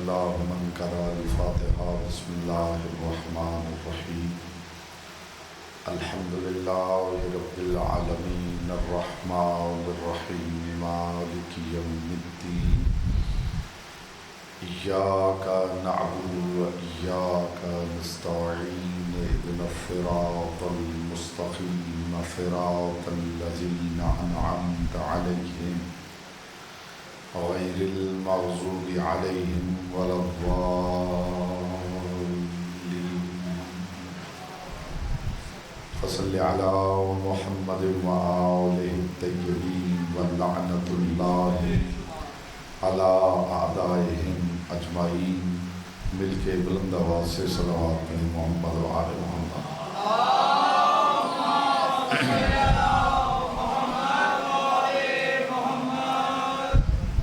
الله من قرأ الفاتحة. بسم الله الرحمن الرحيم. الحمد لله رب العالمين الرحمن الرحيم مالك يوم الدين. إياك نعبد وإياك نستعين. اهدنا الصراط المستقيم صراط الذين أنعمت عليهم غير المغضوب عليهم ولا الضالين. فصل على محمد وآله الطيبين ولعنة الله على أعدائهم اجمعین. مل کے بلند آواز سے صلوات میں محمد و آل محمد.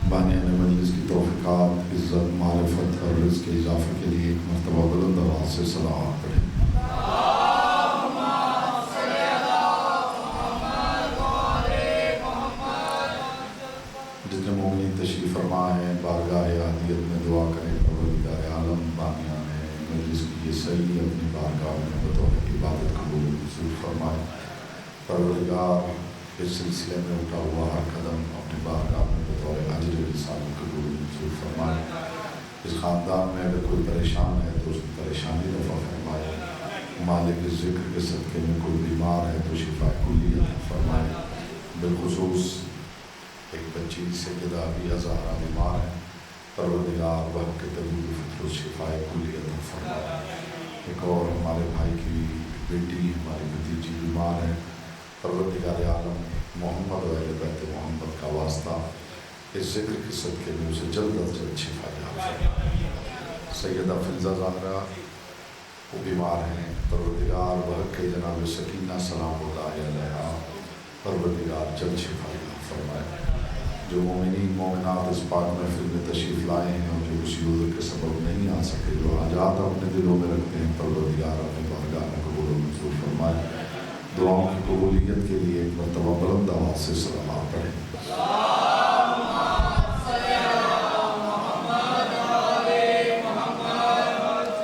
بانیان مجلس کی توفیقات، عزت، معرفت اور رزق کے اضافے کے لیے ایک مرتبہ بلند آواز سے صلوات پڑھیں. جتنے مومنین تشریف فرما ہیں بارگاہ عادیت میں دعا کریں. پروردگار عالم بانیان مجلس کی یہ صحیح اپنی بارگاہ میں بطور عبادت قبول منظور فرمائے. پروردگار اس سلسلے میں اٹھا ہوا ہر قدم اپنی بارگاہ میں بطور اجر رسالت قبول منظور فرمائے. اس خاندان میں اگر کوئی پریشان ہے تو اس کی پریشانی رفع فرمائے. مالک ذکر کے صدقے میں کوئی بیمار ہے تو شفا کلی عطا فرمائے. بالخصوص ایک بچی سیدہ ابھی ہزارہ بیمار ہے. پروردگار وحق کے طبیب فطر و شفا کلی عطا فرمائے. ایک اور ہمارے بھائی کی بیٹی ہماری بھتیجی بیمار ہے. پروردگار عالم محمد و اہل بیت محمد کا واسطہ اس ذکر کے صدقے میں اسے جلد از جلد شفا عطا فرمائے. سیدہ فلزہ زہرا وہ بیمار ہیں. پروردگار وحق کے جناب سکینہ سلام اللہ علیہا پروردگار جلد شفا عطا فرمائے. جو مومنین مومنات اس پاک محفل میں تشریف لائے ہیں اور جو کسی عذر کے سبب نہیں آ سکے، جو حاجات اپنے دلوں میں رکھتے ہیں، پروردگار اپنے بارگاہ میں قبول و منظور فرمائے. دعاؤں کی قبولیت کے لیے ایک مرتبہ بلند آواز سے صلوات پڑھیں.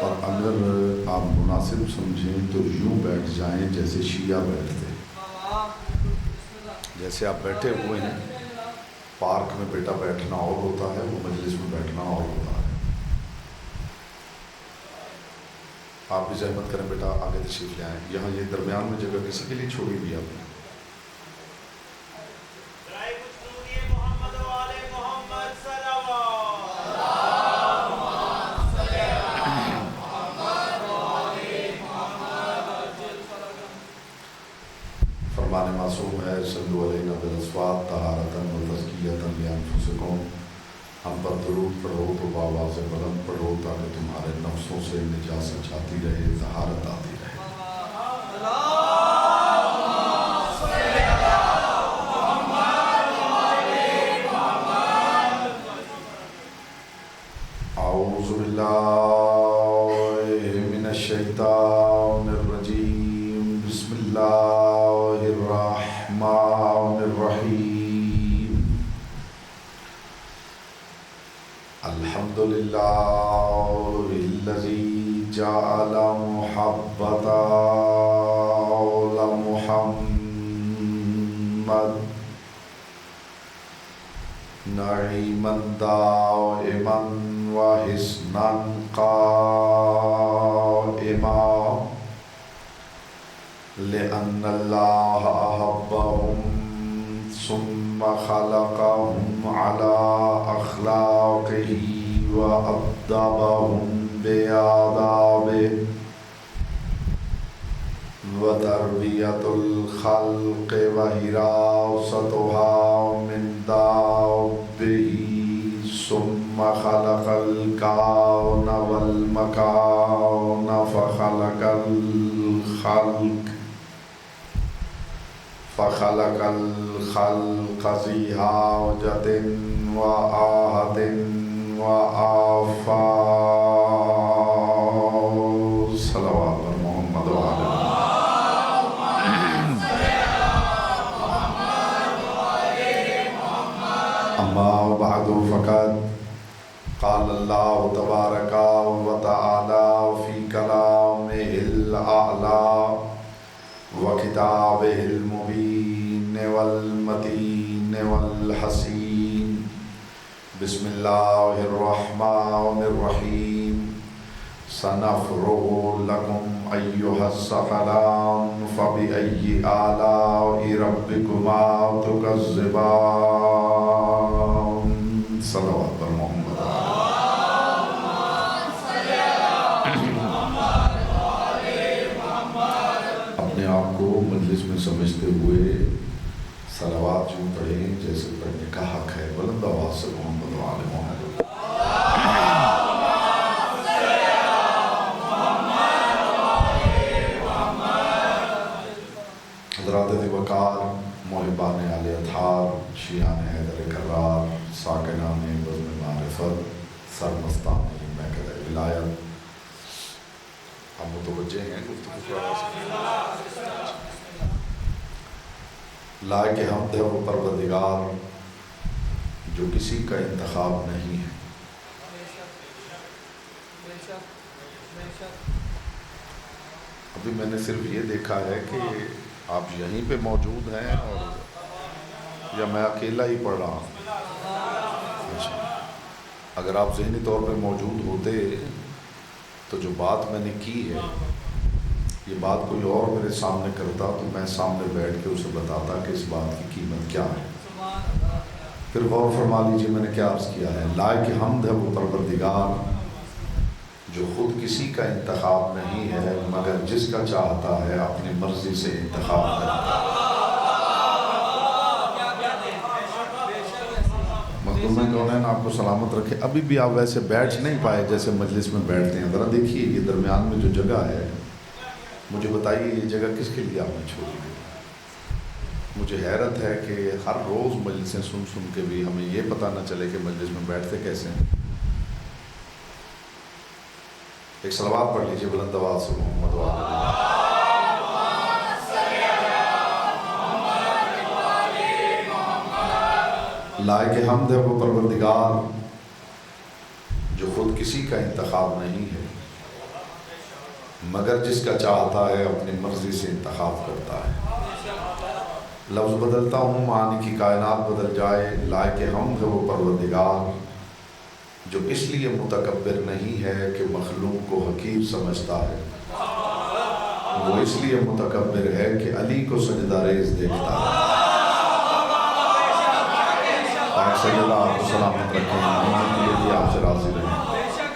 اور اگر آپ مناسب سمجھیں تو یوں بیٹھ جائیں جیسے شیعہ بیٹھتے ہیں. جیسے آپ بیٹھے ہوئے ہیں، پارک میں بیٹا بیٹھنا اور ہوتا ہے، وہ مجلس میں بیٹھنا اور ہوتا ہے. آپ بھی زحمت کریں بیٹا، آگے تشریف لے آئیں. یہاں یہ درمیان میں جگہ کسی کے لیے چھوڑی ہوئی آپ نے. فرمان معصوم ہے صلو علینا بالاصوات طہارۃ و تزکیۃ لانفسکم. ہم پر درود پڑھو تو بآواز بلند پڑھو تاکہ تمہارے نفسوں سے نجاست جاتی رہے، طہارت آتی رہے. اعوذ باللہ من الشیطان الرجیم. بسم اللہ الرحمن الرحیم. الحمد للہ الذی جعل محبت آل محمد نعیما دائما وحسنا قائما لأن اللہ أحبهم ثم خلقهم على أخلاقه وأدبهم بآدابه وتربية الخلق وحراستها من دابه ثم خلق الكون والمكان فخلق الخلق ذي حاجة وآهة وآفات. صلوات محمد وعلى أما بعد فقد قال الله اللہ تبارک و تعالی فی کلامہ الاعلی و کتابہ المبین والمتین والحسین بسم اللہ الرحمن الرحیم سنفرغ لکم ایہا الثقلان فبأی آلاء ربکما تکذبان۔ صلوات پر محمد۔ اپنے آپ کو مجلس میں سمجھتے ہوئے صلوات یوں پڑھیں جیسے پڑھنے کا حق ہے، بلند آواز سے محمد و آل محمد۔ حضرات وقار، محبان آل اطہار، شیعان حیدر کرار، ساکنان بزم معرفت، سرمستان محکمہ ولایت، ہم متوجہ ہیں گفتگو لائق حمد ہے وہ پروردگار جو کسی کا انتخاب نہیں ہے۔ ابھی میں نے صرف یہ دیکھا ہے کہ آپ یہیں پہ موجود ہیں اور یا میں اکیلا ہی پڑھ رہا ہوں؟ اچھا، اگر آپ ذہنی طور پہ موجود ہوتے تو جو بات میں نے کی ہے یہ بات کوئی اور میرے سامنے کرتا تو میں سامنے بیٹھ کے اسے بتاتا کہ اس بات کی قیمت کیا ہے۔ پھر غور فرما لیجیے میں نے کیا عرض کیا ہے، لائق حمد ہے وہ پروردگار جو خود کسی کا انتخاب نہیں ہے مگر جس کا چاہتا ہے اپنی مرضی سے انتخاب کرتا ہے۔ مخدوم کونین آپ کو سلامت رکھے۔ ابھی بھی آپ ویسے بیٹھ نہیں پائے جیسے مجلس میں بیٹھتے ہیں، ذرا دیکھیے یہ درمیان میں جو جگہ ہے، مجھے بتائیے یہ جگہ کس کے لیے آپ نے چھوڑی ہے؟ مجھے حیرت ہے کہ ہر روز مجلسیں سن سن کے بھی ہمیں یہ پتہ نہ چلے کہ مجلس میں بیٹھتے کیسے ہیں۔ ایک صلوات پڑھ لیجئے بلند آواز سے محمد و آل محمد۔ لائق حمد ہے وہ پروردگار جو خود کسی کا انتخاب نہیں ہے مگر جس کا چاہتا ہے اپنی مرضی سے انتخاب کرتا ہے۔ لفظ بدلتا ہوں معانی کی کائنات بدل جائے۔ لائق حمد ہے وہ پروردگار جو اس لیے متکبر نہیں ہے کہ مخلوق کو حقیر سمجھتا ہے، وہ اس لیے متکبر ہے کہ علی کو سجدہ ریز دیکھتا ہے۔ آپ صلی اللہ علیہ سلامت رکھیں، محمد کے لیے آپ سے راضی رہیں۔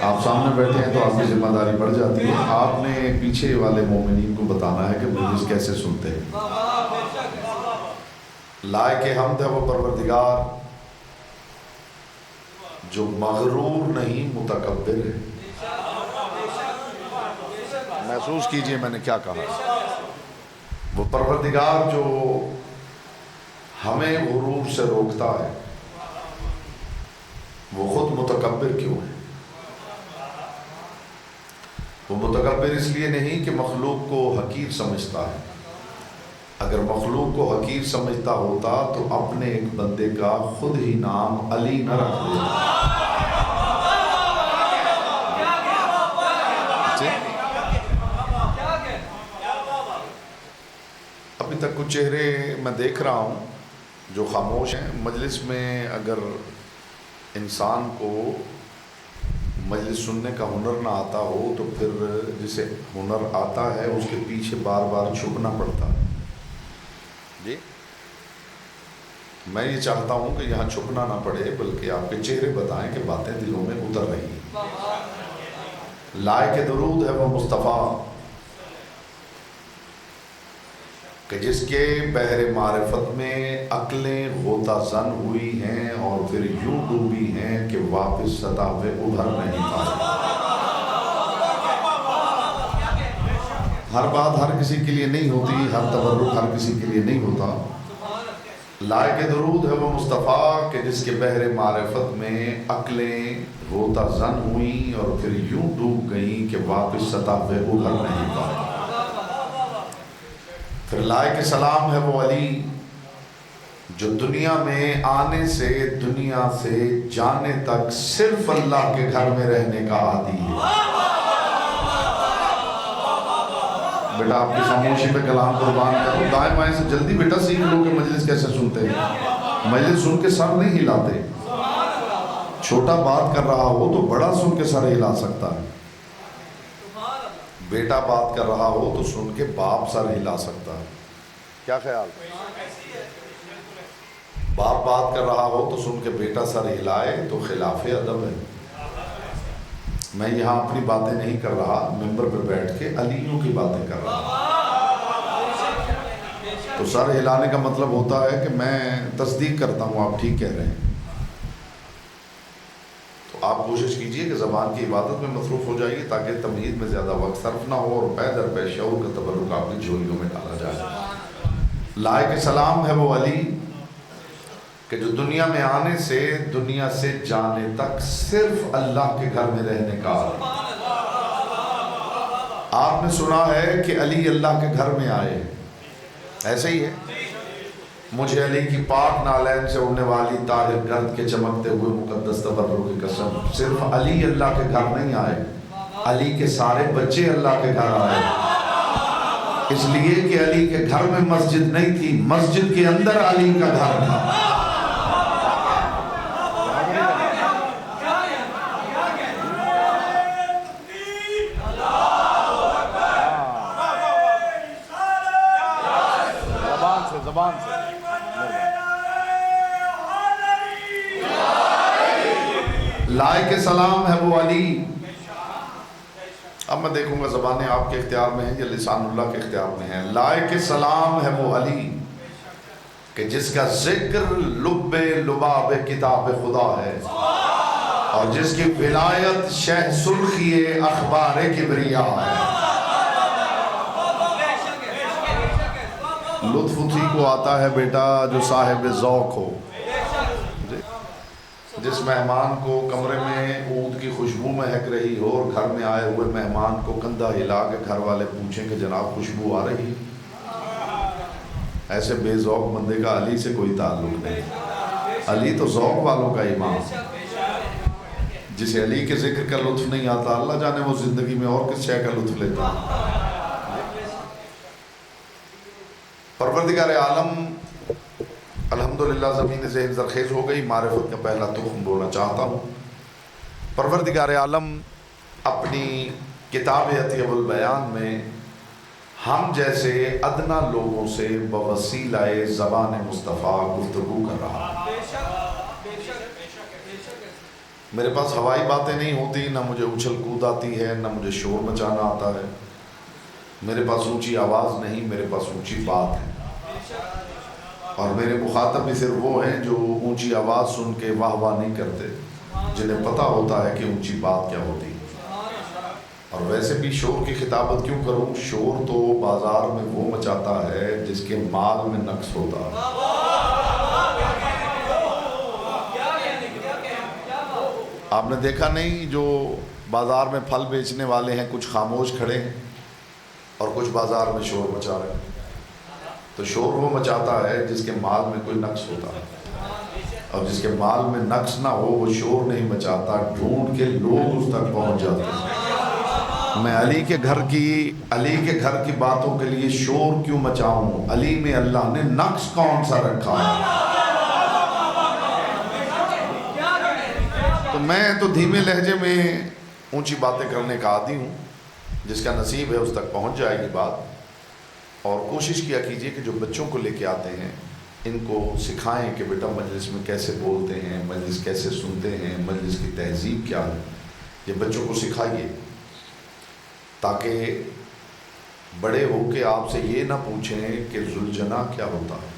آپ سامنے بیٹھے ہیں تو آپ کی ذمہ داری بڑھ جاتی ہے، آپ نے پیچھے والے مومنین کو بتانا ہے کہ مجلس کیسے سنتے ہیں۔ لائق حمد ہے وہ پروردگار جو مغرور نہیں متکبر ہے۔ محسوس کیجئے میں نے کیا کہا، وہ پروردگار جو ہمیں غرور سے روکتا ہے، وہ خود متکبر کیوں ہے؟ وہ متکبر اس لیے نہیں کہ مخلوق کو حقیر سمجھتا ہے۔ اگر مخلوق کو حقیر سمجھتا ہوتا تو اپنے ایک بندے کا خود ہی نام علی نہ رکھ دیتا۔ ابھی تک کچھ چہرے میں دیکھ رہا ہوں جو خاموش ہیں۔ مجلس میں اگر انسان کو مجلس سننے کا ہنر نہ آتا ہو تو پھر جسے ہنر آتا ہے اس کے پیچھے بار بار چھپنا پڑتا ہے۔ جی میں یہ چاہتا ہوں کہ یہاں چھپنا نہ پڑے بلکہ آپ کے چہرے بتائیں کہ باتیں دلوں میں اتر رہی ہیں۔ لائق درود ہے وہ مصطفیٰ کہ جس کے بحر معرفت میں عقلیں غوطہ زن ہوئی ہیں اور پھر یوں ڈوبی ہیں کہ واپس سطح پہ ابھر نہیں پائے۔ ہر بات ہر کسی کے لیے نہیں ہوتی، ہر تبرک ہر کسی کے لیے نہیں ہوتا۔ لائق درود ہے وہ مصطفیٰ کہ جس کے بحر معرفت میں عقلیں غوطہ زن ہوئیں اور پھر یوں ڈوب گئیں کہ واپس سطح پہ ابھر نہیں پائے۔ پھر لائق سلام ہے وہ علی جو دنیا میں آنے سے دنیا سے جانے تک صرف اللہ کے گھر میں رہنے کا عادی ہے۔ بیٹا آپ کی خاموشی پہ کلام قربان کرو، دائیں بائیں سے جلدی بیٹا سیکھ لو کہ مجلس کیسے سنتے ہیں۔ مجلس سن کے سر نہیں ہلاتے، چھوٹا بات کر رہا ہو تو بڑا سن کے سر ہلا سکتا ہے، بیٹا بات کر رہا ہو تو سن کے باپ سر ہلا سکتا ہے۔ کیا خیال؟ باپ بات کر رہا ہو تو سن کے بیٹا سر ہلائے تو خلاف ادب ہے۔ میں یہاں اپنی باتیں نہیں کر رہا، ممبر پر بیٹھ کے علیوں کی باتیں کر رہا۔ تو سر ہلانے کا مطلب ہوتا ہے کہ میں تصدیق کرتا ہوں آپ ٹھیک کہہ رہے ہیں۔ تو آپ کوشش کیجئے کہ زبان کی عبادت میں مصروف ہو جائیے تاکہ تمہید میں زیادہ وقت صرف نہ ہو اور پے در پے شعور کا تبرک آپ کی جھولیوں میں ڈالا جائے۔ لائق سلام ہے وہ علی کہ جو دنیا میں آنے سے دنیا سے جانے تک صرف اللہ کے گھر میں رہنے کا عادی۔ آپ نے سنا ہے کہ علی اللہ کے گھر میں آئے، ایسے ہی ہے؟ مجھے علی کی پاک نالین سے اڑنے والی طاہر گرد کے چمکتے ہوئے مقدس تبرک کی قسم، صرف علی اللہ کے گھر نہیں آئے، علی کے سارے بچے اللہ کے گھر آئے، اس لیے کہ علی کے گھر میں مسجد نہیں تھی، مسجد کے اندر علی کا گھر تھا۔ لائق سلام ہے وہ علی۔ اب میں دیکھوں گا زبانیں آپ کے اختیار میں ہیں یا لسان اللہ کے اختیار میں ہیں۔ لائق سلام ہے وہ علی کہ جس کا ذکر لب لباب کتاب خدا ہے اور جس کی ولایت شہ سرخی اخبار کبریا ہے۔ لطف اسی کو آتا ہے بیٹا جو صاحب ذوق ہو، جس مہمان کو کمرے میں عود کی خوشبو مہک رہی ہو اور گھر میں آئے ہوئے مہمان کو کندھا ہلا کے گھر والے پوچھیں کہ جناب خوشبو آ رہی، ایسے بے ذوق بندے کا علی سے کوئی تعلق نہیں۔ علی تو ذوق والوں کا امام، جسے علی کے ذکر کا لطف نہیں آتا اللہ جانے وہ زندگی میں اور کس شے کا لطف لیتا ہے۔ پروردگار عالم الحمدللہ زمین ذہن زرخیز ہو گئی، معرفت کا پہلا تخم بونا چاہتا ہوں۔ پروردگار عالم اپنی کتاب عطیہ البیان میں ہم جیسے ادنا لوگوں سے بوسیلہ زبان مصطفیٰ گفتگو کر رہا ہے۔ میرے پاس ہوائی باتیں نہیں ہوتی، نہ مجھے اچھل کود آتی ہے، نہ مجھے شور مچانا آتا ہے، میرے پاس اونچی آواز نہیں، میرے پاس اونچی بات ہے، اور میرے مخاطب بھی صرف وہ ہیں جو اونچی آواز سن کے واہ واہ نہیں کرتے، جنہیں پتہ ہوتا ہے کہ اونچی بات کیا ہوتی ہے۔ اور ویسے بھی شور کی خطابت کیوں کروں؟ شور تو بازار میں وہ مچاتا ہے جس کے مال میں نقص ہوتا ہے۔ آپ نے دیکھا نہیں جو بازار میں پھل بیچنے والے ہیں کچھ خاموش کھڑے ہیں اور کچھ بازار میں شور مچا رہے ہیں؟ تو شور وہ مچاتا ہے جس کے مال میں کوئی نقص ہوتا ہے، اور جس کے مال میں نقص نہ ہو وہ شور نہیں مچاتا، ڈھونڈ کے لوگ اس تک پہنچ جاتے ہیں۔ میں علی کے گھر کی باتوں کے لیے شور کیوں مچاؤں؟ علی میں اللہ نے نقص کون سا رکھا ہے؟ تو میں تو دھیمے لہجے میں اونچی باتیں کرنے کا عادی ہوں، جس کا نصیب ہے اس تک پہنچ جائے گی بات۔ اور کوشش کیا کیجئے کہ جو بچوں کو لے کے آتے ہیں ان کو سکھائیں کہ بیٹا مجلس میں کیسے بولتے ہیں، مجلس کیسے سنتے ہیں، مجلس کی تہذیب کیا ہے، یہ بچوں کو سکھائیے تاکہ بڑے ہو کے آپ سے یہ نہ پوچھیں کہ ذوالجناح کیا ہوتا ہے۔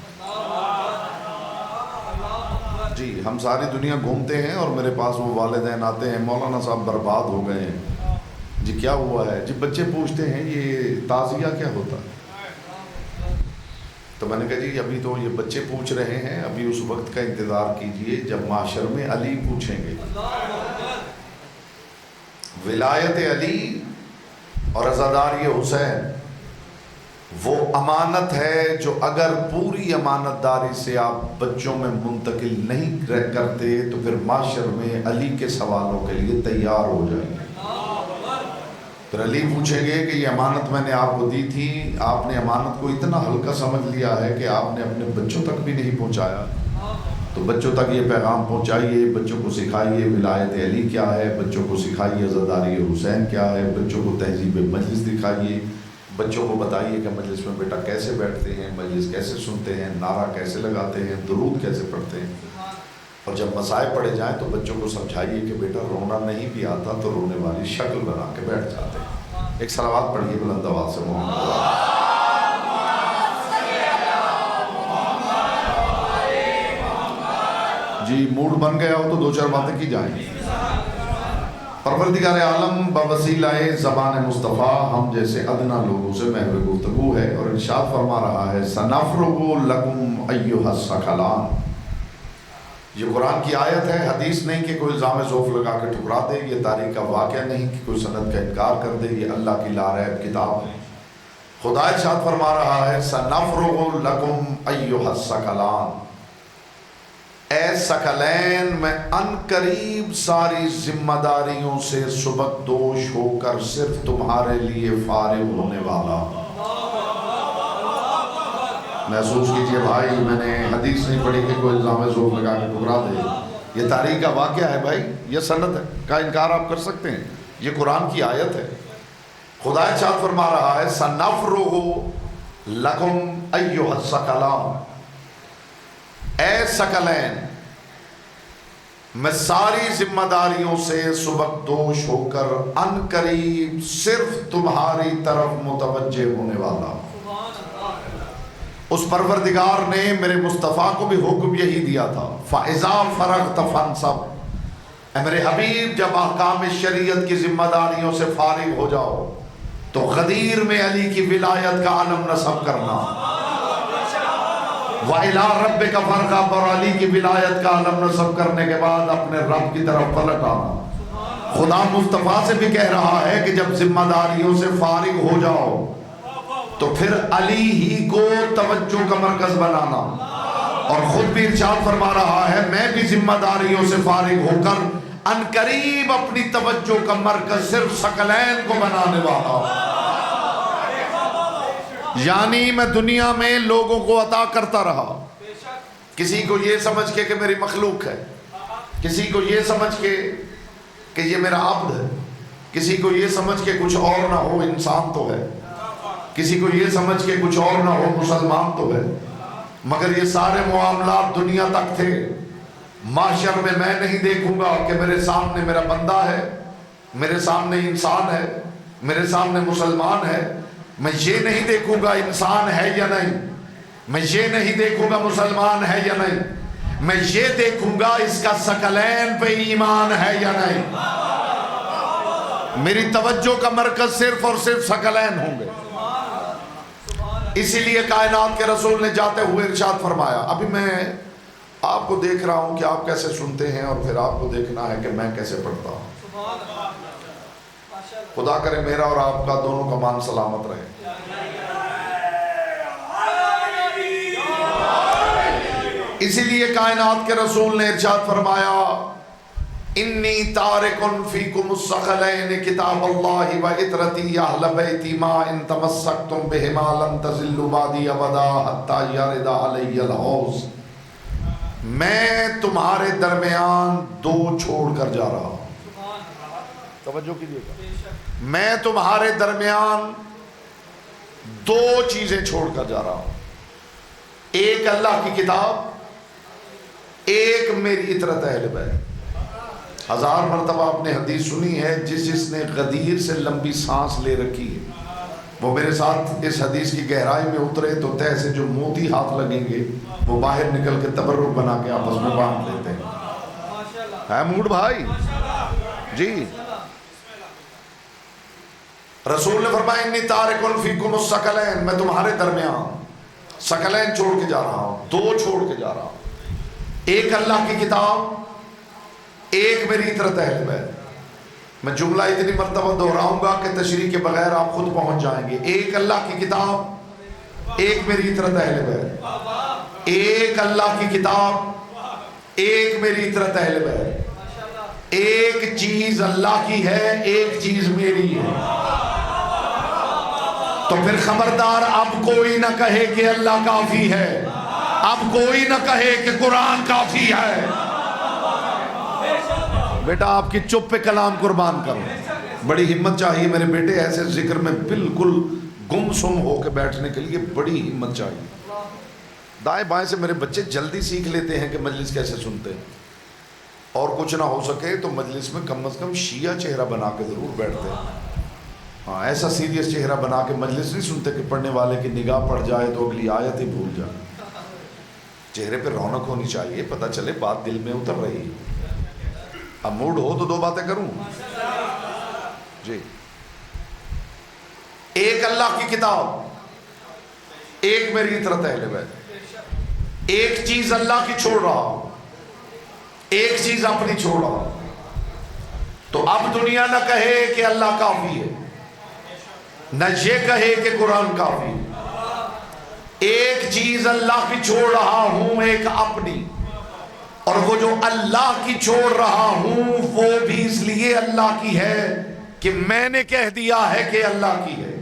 جی ہم ساری دنیا گھومتے ہیں اور میرے پاس وہ والدین آتے ہیں، مولانا صاحب برباد ہو گئے ہیں، جی کیا ہوا ہے؟ جی بچے پوچھتے ہیں یہ تعزیہ کیا ہوتا ہے؟ تو میں نے کہا جی ابھی تو یہ بچے پوچھ رہے ہیں، ابھی اس وقت کا انتظار کیجئے جب معاشر میں علی پوچھیں گے۔ ولایت علی اور عزاداری حسین وہ امانت ہے جو اگر پوری امانت داری سے آپ بچوں میں منتقل نہیں کرتے تو پھر معاشر میں علی کے سوالوں کے لیے تیار ہو جائیں گے۔ پھر علی پوچھیں گے کہ یہ امانت میں نے آپ کو دی تھی، آپ نے امانت کو اتنا ہلکا سمجھ لیا ہے کہ آپ نے اپنے بچوں تک بھی نہیں پہنچایا۔ تو بچوں تک یہ پیغام پہنچائیے، بچوں کو سکھائیے ولایت علی کیا ہے، بچوں کو سکھائیے عزاداری حسین کیا ہے، بچوں کو تہذیب مجلس دکھائیے، بچوں کو بتائیے کہ مجلس میں بیٹا کیسے بیٹھتے ہیں، مجلس کیسے سنتے ہیں، نعرہ کیسے لگاتے ہیں، درود کیسے پڑھتے ہیں۔ اور جب مسائل پڑھے جائیں تو بچوں کو سمجھائیے کہ بیٹا رونا نہیں بھی آتا تو رونے والی شکل بنا کے بیٹھ جاتے ہیں۔ ایک صلوات پڑھیے بلند آواز سے محمد۔ جی موڈ بن گیا ہو تو دو چار باتیں کی جائیں۔ پروردگار عالم بوسیلہ زبان مصطفیٰ ہم جیسے ادنا لوگوں سے محور گفتگو ہے، اور ارشاد فرما رہا ہے سَنَفْرُغُ لَكُمْ أَيُّهَا الثَّقَلَانِ۔ یہ قرآن کی آیت ہے، حدیث نہیں کہ کوئی الزام ذوف لگا کے ٹھکرا دے، یہ تاریخ کا واقعہ نہیں کہ کوئی سند کا انکار کر دے، یہ اللہ کی لاریب کتاب ہے۔ خدا ارشاد فرما رہا ہے سَنَفْرُغُ لَكُمْ أَيُّهَا الثَّقَلَانِ، اے ثقلین میں ان قریب ساری ذمہ داریوں سے سبکدوش ہو کر صرف تمہارے لیے فارغ ہونے والا۔ محسوس کیجئے بھائی، میں نے حدیث نہیں پڑھی کہ کوئی الزام ذوف لگا کے ٹھکرا دے، یہ تاریخ کا واقعہ ہے بھائی، یہ سند ہے، کا انکار آپ کر سکتے ہیں؟ یہ قرآن کی آیت ہے۔ خدا ارشاد فرما رہا ہے سَنَفْرُغُ لَكُمْ أَيُّهَا الثَّقَلَانِ، اے ثقلین میں ساری ذمہ داریوں سے سبکدوش ہو کر ان قریب صرف تمہاری طرف متوجہ ہونے والا۔ اس پروردگار نے میرے مصطفیٰ کو بھی حکم یہی دیا تھا فَإِذَا فَرَغْتَ فَانْصَبْ، اے میرے حبیب جب احکام شریعت کی ذمہ داریوں سے فارغ ہو جاؤ تو غدیر میں علی کی ولایت کا علم نصب کرنا، وَإِلَىٰ رَبِّكَ فَارْغَب، اور علی کی ولایت کا علم نصب کرنے کے بعد اپنے رب کی طرف پلٹ آنا۔ خدا مصطفیٰ سے بھی کہہ رہا ہے کہ جب ذمہ داریوں سے فارغ ہو جاؤ تو پھر علی ہی کو توجہ کا مرکز بنانا، اور خود بھی ارشاد فرما رہا ہے میں بھی ذمہ داریوں سے فارغ ہو کر ان قریب اپنی توجہ کا مرکز صرف ثقلین کو بنانے والا۔ یعنی میں دنیا میں لوگوں کو عطا کرتا رہا، کسی کو یہ سمجھ کے کہ میری مخلوق ہے، کسی کو یہ سمجھ کے کہ یہ میرا عبد ہے، کسی کو یہ سمجھ کے کچھ اور نہ ہو انسان تو ہے، کسی کو یہ سمجھ کے کچھ اور نہ ہو مسلمان تو ہے، مگر یہ سارے معاملات دنیا تک تھے۔ معاشر میں میں نہیں دیکھوں گا کہ میرے سامنے میرا بندہ ہے، میرے سامنے انسان ہے، میرے سامنے مسلمان ہے، میں یہ نہیں دیکھوں گا انسان ہے یا نہیں، میں یہ نہیں دیکھوں گا مسلمان ہے یا نہیں، میں یہ دیکھوں گا اس کا ثقلین پہ ایمان ہے یا نہیں۔ میری توجہ کا مرکز صرف اور صرف ثقلین ہوں گے۔ اسی لیے کائنات کے رسول نے جاتے ہوئے ارشاد فرمایا، ابھی میں آپ کو دیکھ رہا ہوں کہ آپ کیسے سنتے ہیں، اور پھر آپ کو دیکھنا ہے کہ میں کیسے پڑھتا ہوں۔ خدا کرے میرا اور آپ کا دونوں کا مان سلامت رہے۔ اسی لیے کائنات کے رسول نے ارشاد فرمایا انی تارکن فیکم الثقلین کتاب اللہ و عطرتی اہل بیتی ما ان تمسکتم بہما لن تضلوا بعدی ابدا حتی یرد علی الحوض، میں تمہارے درمیان دو چھوڑ کر جا رہا ہوں۔ توجہ کیجئے گا، میں تمہارے درمیان دو چیزیں چھوڑ کر جا رہا ہوں، ایک اللہ کی کتاب، ایک میری عطرت اہل بیت۔ 1000 مرتبہ آپ نے حدیث سنی ہے، جس نے غدیر سے لمبی سانس لے رکھی ہے وہ میرے ساتھ اس حدیث کی گہرائی میں اترے تو تہ سے جو موتی ہاتھ لگیں گے وہ باہر نکل کے تبرک بنا کے آپس میں باندھ لیتے ہیں۔ ہے موڈ بھائی؟ جی رسول نے فرمایا انی تارکن فیکم الثقلین، میں تمہارے درمیان ثقلین چھوڑ کے جا رہا ہوں، دو چھوڑ کے جا رہا ہوں، ایک اللہ کی کتاب، ایک میری عطرت اہل بیت۔ میں جملہ اتنی مرتبہ دہراؤں گا کہ تشریح کے بغیر آپ خود پہنچ جائیں گے۔ ایک اللہ کی کتاب، ایک میری اطرت اہل بیت، ایک اللہ کی کتاب، ایک میری اطرت اہل بیت، ایک چیز اللہ کی ہے، ایک چیز میری ہے۔ تو پھر خبردار اب کوئی نہ کہے کہ اللہ کافی ہے، اب کوئی نہ کہے کہ قرآن کافی ہے۔ بیٹا آپ کی چپ پہ کلام قربان کرو۔ بڑی ہمت چاہیے میرے بیٹے، ایسے ذکر میں بالکل گم سم ہو کے بیٹھنے کے لیے بڑی ہمت چاہیے۔ دائیں بائیں سے میرے بچے جلدی سیکھ لیتے ہیں کہ مجلس کیسے سنتے ہیں، اور کچھ نہ ہو سکے تو مجلس میں کم از کم شیعہ چہرہ بنا کے ضرور بیٹھتے ہیں۔ ہاں، ایسا سیریس چہرہ بنا کے مجلس نہیں سنتے کہ پڑھنے والے کی نگاہ پڑ جائے تو اگلی آیت ہی بھول جائے۔ چہرے پہ رونق ہونی چاہیے، پتہ چلے بات دل میں اتر رہی ہے۔ اب موڈ ہو تو دو باتیں کروں جی۔ ایک اللہ کی کتاب، ایک میری اطرت اہل بیت، ایک چیز اللہ کی چھوڑ رہا ہوں، ایک چیز اپنی چھوڑ رہا ہوں۔ تو اب دنیا نہ کہے کہ اللہ کافی ہے، نہ یہ کہے کہ قرآن کافی ہے۔ ایک چیز اللہ کی چھوڑ رہا ہوں، ایک اپنی، اور وہ جو اللہ کی چھوڑ رہا ہوں وہ بھی اس لیے اللہ کی ہے کہ میں نے کہہ دیا ہے کہ اللہ کی ہے۔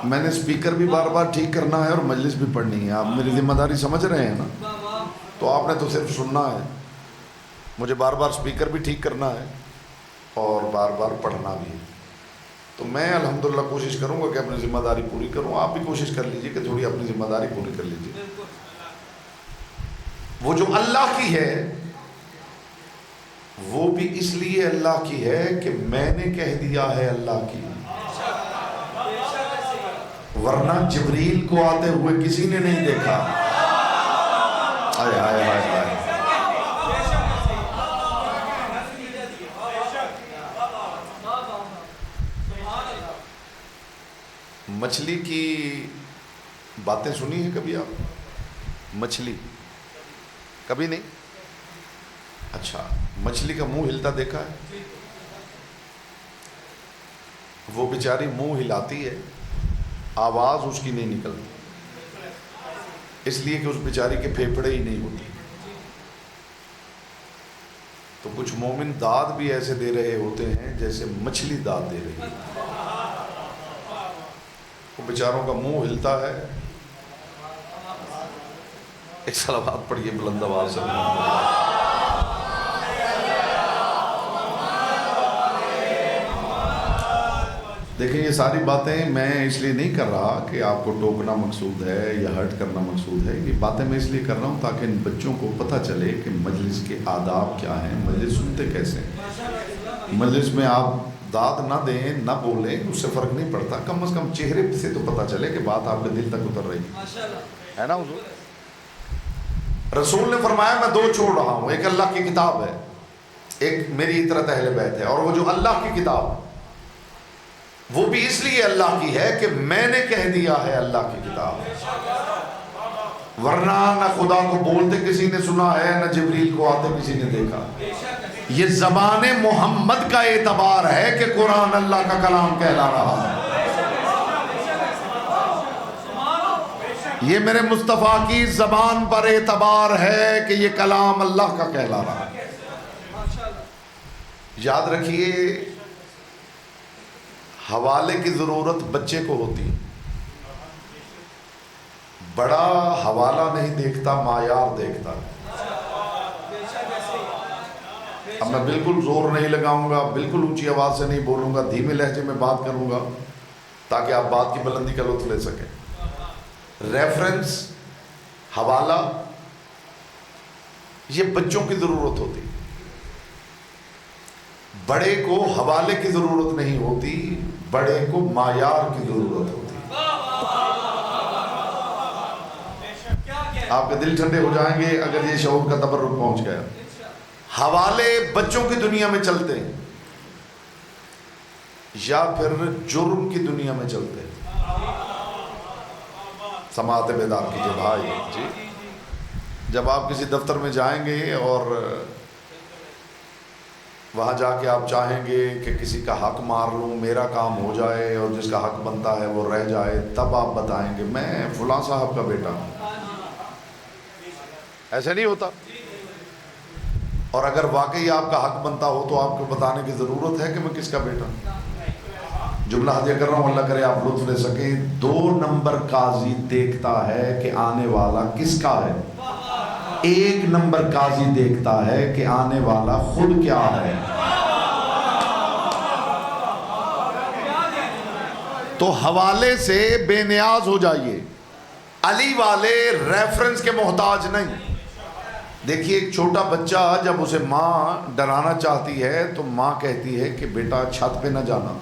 میں نے سپیکر بھی بار بار ٹھیک کرنا ہے اور مجلس بھی پڑھنی ہے۔ آپ میری ذمہ داری سمجھ رہے ہیں نا؟ تو آپ نے تو صرف سننا ہے، مجھے بار بار سپیکر بھی ٹھیک کرنا ہے اور بار بار پڑھنا بھی ہے۔ تو میں الحمدللہ کوشش کروں گا کہ اپنی ذمہ داری پوری کروں۔ آپ بھی کوشش کر لیجئے کہ تھوڑی اپنی ذمہ داری پوری کر لیجئے۔ وہ جو اللہ کی ہے وہ بھی اس لیے اللہ کی ہے کہ میں نے کہہ دیا ہے اللہ کی، ورنہ جبریل کو آتے ہوئے کسی نے نہیں دیکھا۔ آئے آئے آئے آئے۔ مچھلی کی باتیں سنی ہیں کبھی آپ؟ مچھلی کبھی نہیں؟ اچھا، مچھلی کا منہ ہلتا دیکھا ہے؟ وہ بیچاری منہ ہلاتی ہے، آواز اس کی نہیں نکلتی، اس لیے کہ اس بیچاری کے پھیپھڑے ہی نہیں ہوتے۔ تو کچھ مومن داد بھی ایسے دے رہے ہوتے ہیں جیسے مچھلی داد دے رہی ہے، وہ بیچاروں کا منہ ہلتا ہے۔ ایک صلوات پڑھیے بلند آواز سے۔ دیکھیں یہ ساری باتیں میں اس لیے نہیں کر رہا کہ آپ کو ٹوکنا مقصود ہے یا ہرٹ کرنا مقصود ہے، یہ باتیں میں اس لیے کر رہا ہوں تاکہ ان بچوں کو پتہ چلے کہ مجلس کے آداب کیا ہیں، مجلس سنتے کیسے ہیں۔ مجلس میں آپ داد نہ دیں، نہ بولیں، اس سے فرق نہیں پڑتا، کم از کم چہرے سے تو پتہ چلے کہ بات آپ کے دل تک اتر رہی ہے نا حضور؟ رسول نے فرمایا میں دو چھوڑ رہا ہوں، ایک اللہ کی کتاب ہے، ایک میری اطرت اہل بیت ہے۔ اور وہ جو اللہ کی کتاب وہ بھی اس لیے اللہ کی ہے کہ میں نے کہہ دیا ہے اللہ کی کتاب، ورنہ نہ خدا کو بولتے کسی نے سنا ہے، نہ جبریل کو آتے کسی نے دیکھا۔ یہ زبان محمد کا اعتبار ہے کہ قرآن اللہ کا کلام کہلا رہا ہے، یہ میرے مصطفیٰ کی زبان پر اعتبار ہے کہ یہ کلام اللہ کا کہلا رہا ہے۔ یاد رکھیے حوالے کی ضرورت بچے کو ہوتی ہے، بڑا حوالہ نہیں دیکھتا، معیار دیکھتا ہے۔ اب میں بالکل زور نہیں لگاؤں گا، بالکل اونچی آواز سے نہیں بولوں گا، دھیمے لہجے میں بات کروں گا تاکہ آپ بات کی بلندی کا لطف لے سکیں۔ ریفرنس، حوالہ، یہ بچوں کی ضرورت ہوتی، بڑے کو حوالے کی ضرورت نہیں ہوتی، بڑے کو معیار کی ضرورت ہوتی۔ آپ کے دل ٹھنڈے ہو جائیں گے اگر یہ شعور کا تبرک پہنچ گیا۔ حوالے بچوں کی دنیا میں چلتے ہیں یا پھر جرم کی دنیا میں چلتے ہیں؟ سماعت بیدار کیجئے بھائی جی۔ جب آپ کسی دفتر میں جائیں گے اور وہاں جا کے آپ چاہیں گے کہ کسی کا حق مار لوں، میرا کام ہو جائے، اور جس کا حق بنتا ہے وہ رہ جائے، تب آپ بتائیں گے میں فلاں صاحب کا بیٹا ہوں۔ ایسے نہیں ہوتا۔ اور اگر واقعی آپ کا حق بنتا ہو تو آپ کو بتانے کی ضرورت ہے کہ میں کس کا بیٹا ہوں۔ جملہ ہدیہ کر رہا ہوں، اللہ کرے آپ لطف لے سکیں۔ 2 نمبر قاضی دیکھتا ہے کہ آنے والا کس کا ہے، 1 نمبر قاضی دیکھتا ہے کہ آنے والا خود کیا ہے۔ تو حوالے سے بے نیاز ہو جائیے، علی والے ریفرنس کے محتاج نہیں۔ دیکھیے ایک چھوٹا بچہ جب اسے ماں ڈرانا چاہتی ہے تو ماں کہتی ہے کہ بیٹا چھت پہ نہ جانا،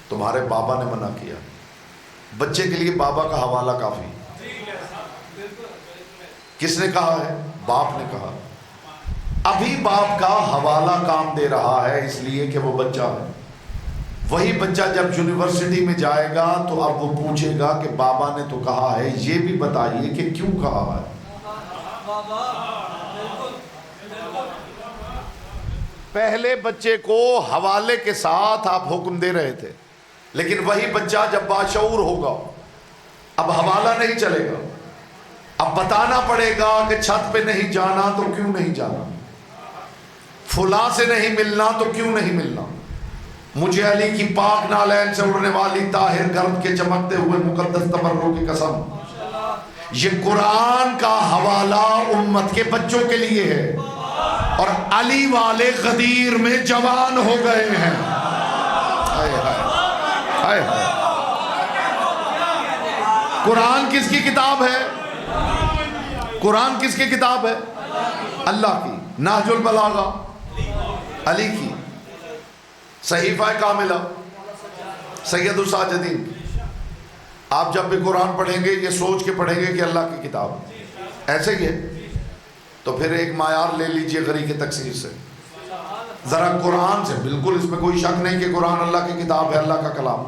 تمہارے بابا نے منع کیا۔ بچے کے لیے بابا کا حوالہ کافی۔ کس نے کہا ہے؟ باپ نے کہا۔ ابھی باپ کا حوالہ کام دے رہا ہے اس لیے کہ وہ بچہ ہے۔ وہی بچہ جب یونیورسٹی میں جائے گا تو اب وہ پوچھے گا کہ بابا نے تو کہا ہے، یہ بھی بتائیے کہ کیوں کہا ہے۔ پہلے بچے کو حوالے کے ساتھ آپ حکم دے رہے تھے، لیکن وہی بچہ جب باشعور ہوگا اب حوالہ نہیں چلے گا، اب بتانا پڑے گا کہ چھت پہ نہیں جانا تو کیوں نہیں جانا، فلاں سے نہیں ملنا تو کیوں نہیں ملنا، مجھے علی کی پاک نالین سے اڑنے والی طاہر گرد کے چمکتے ہوئے مقدس تبرک کی قسم، یہ قرآن کا حوالہ امت کے بچوں کے لیے ہے، اور علی والے غدیر میں جوان ہو گئے ہیں۔ ہائے ہائے ہائے ہائے۔ قرآن کس کی کتاب ہے؟ قرآن کس کی کتاب ہے؟ اللہ کی۔ نہج البلاغہ علی کی، صحیفہ کاملہ سید الساجدین۔ آپ جب بھی قرآن پڑھیں گے یہ سوچ کے پڑھیں گے کہ اللہ کی کتاب ایسے ہی ہے، تو پھر ایک معیار لے لیجئے غری کے تکثیر سے، ذرا قرآن سے، بالکل اس میں کوئی شک نہیں کہ قرآن اللہ کی کتاب ہے، اللہ کا کلام،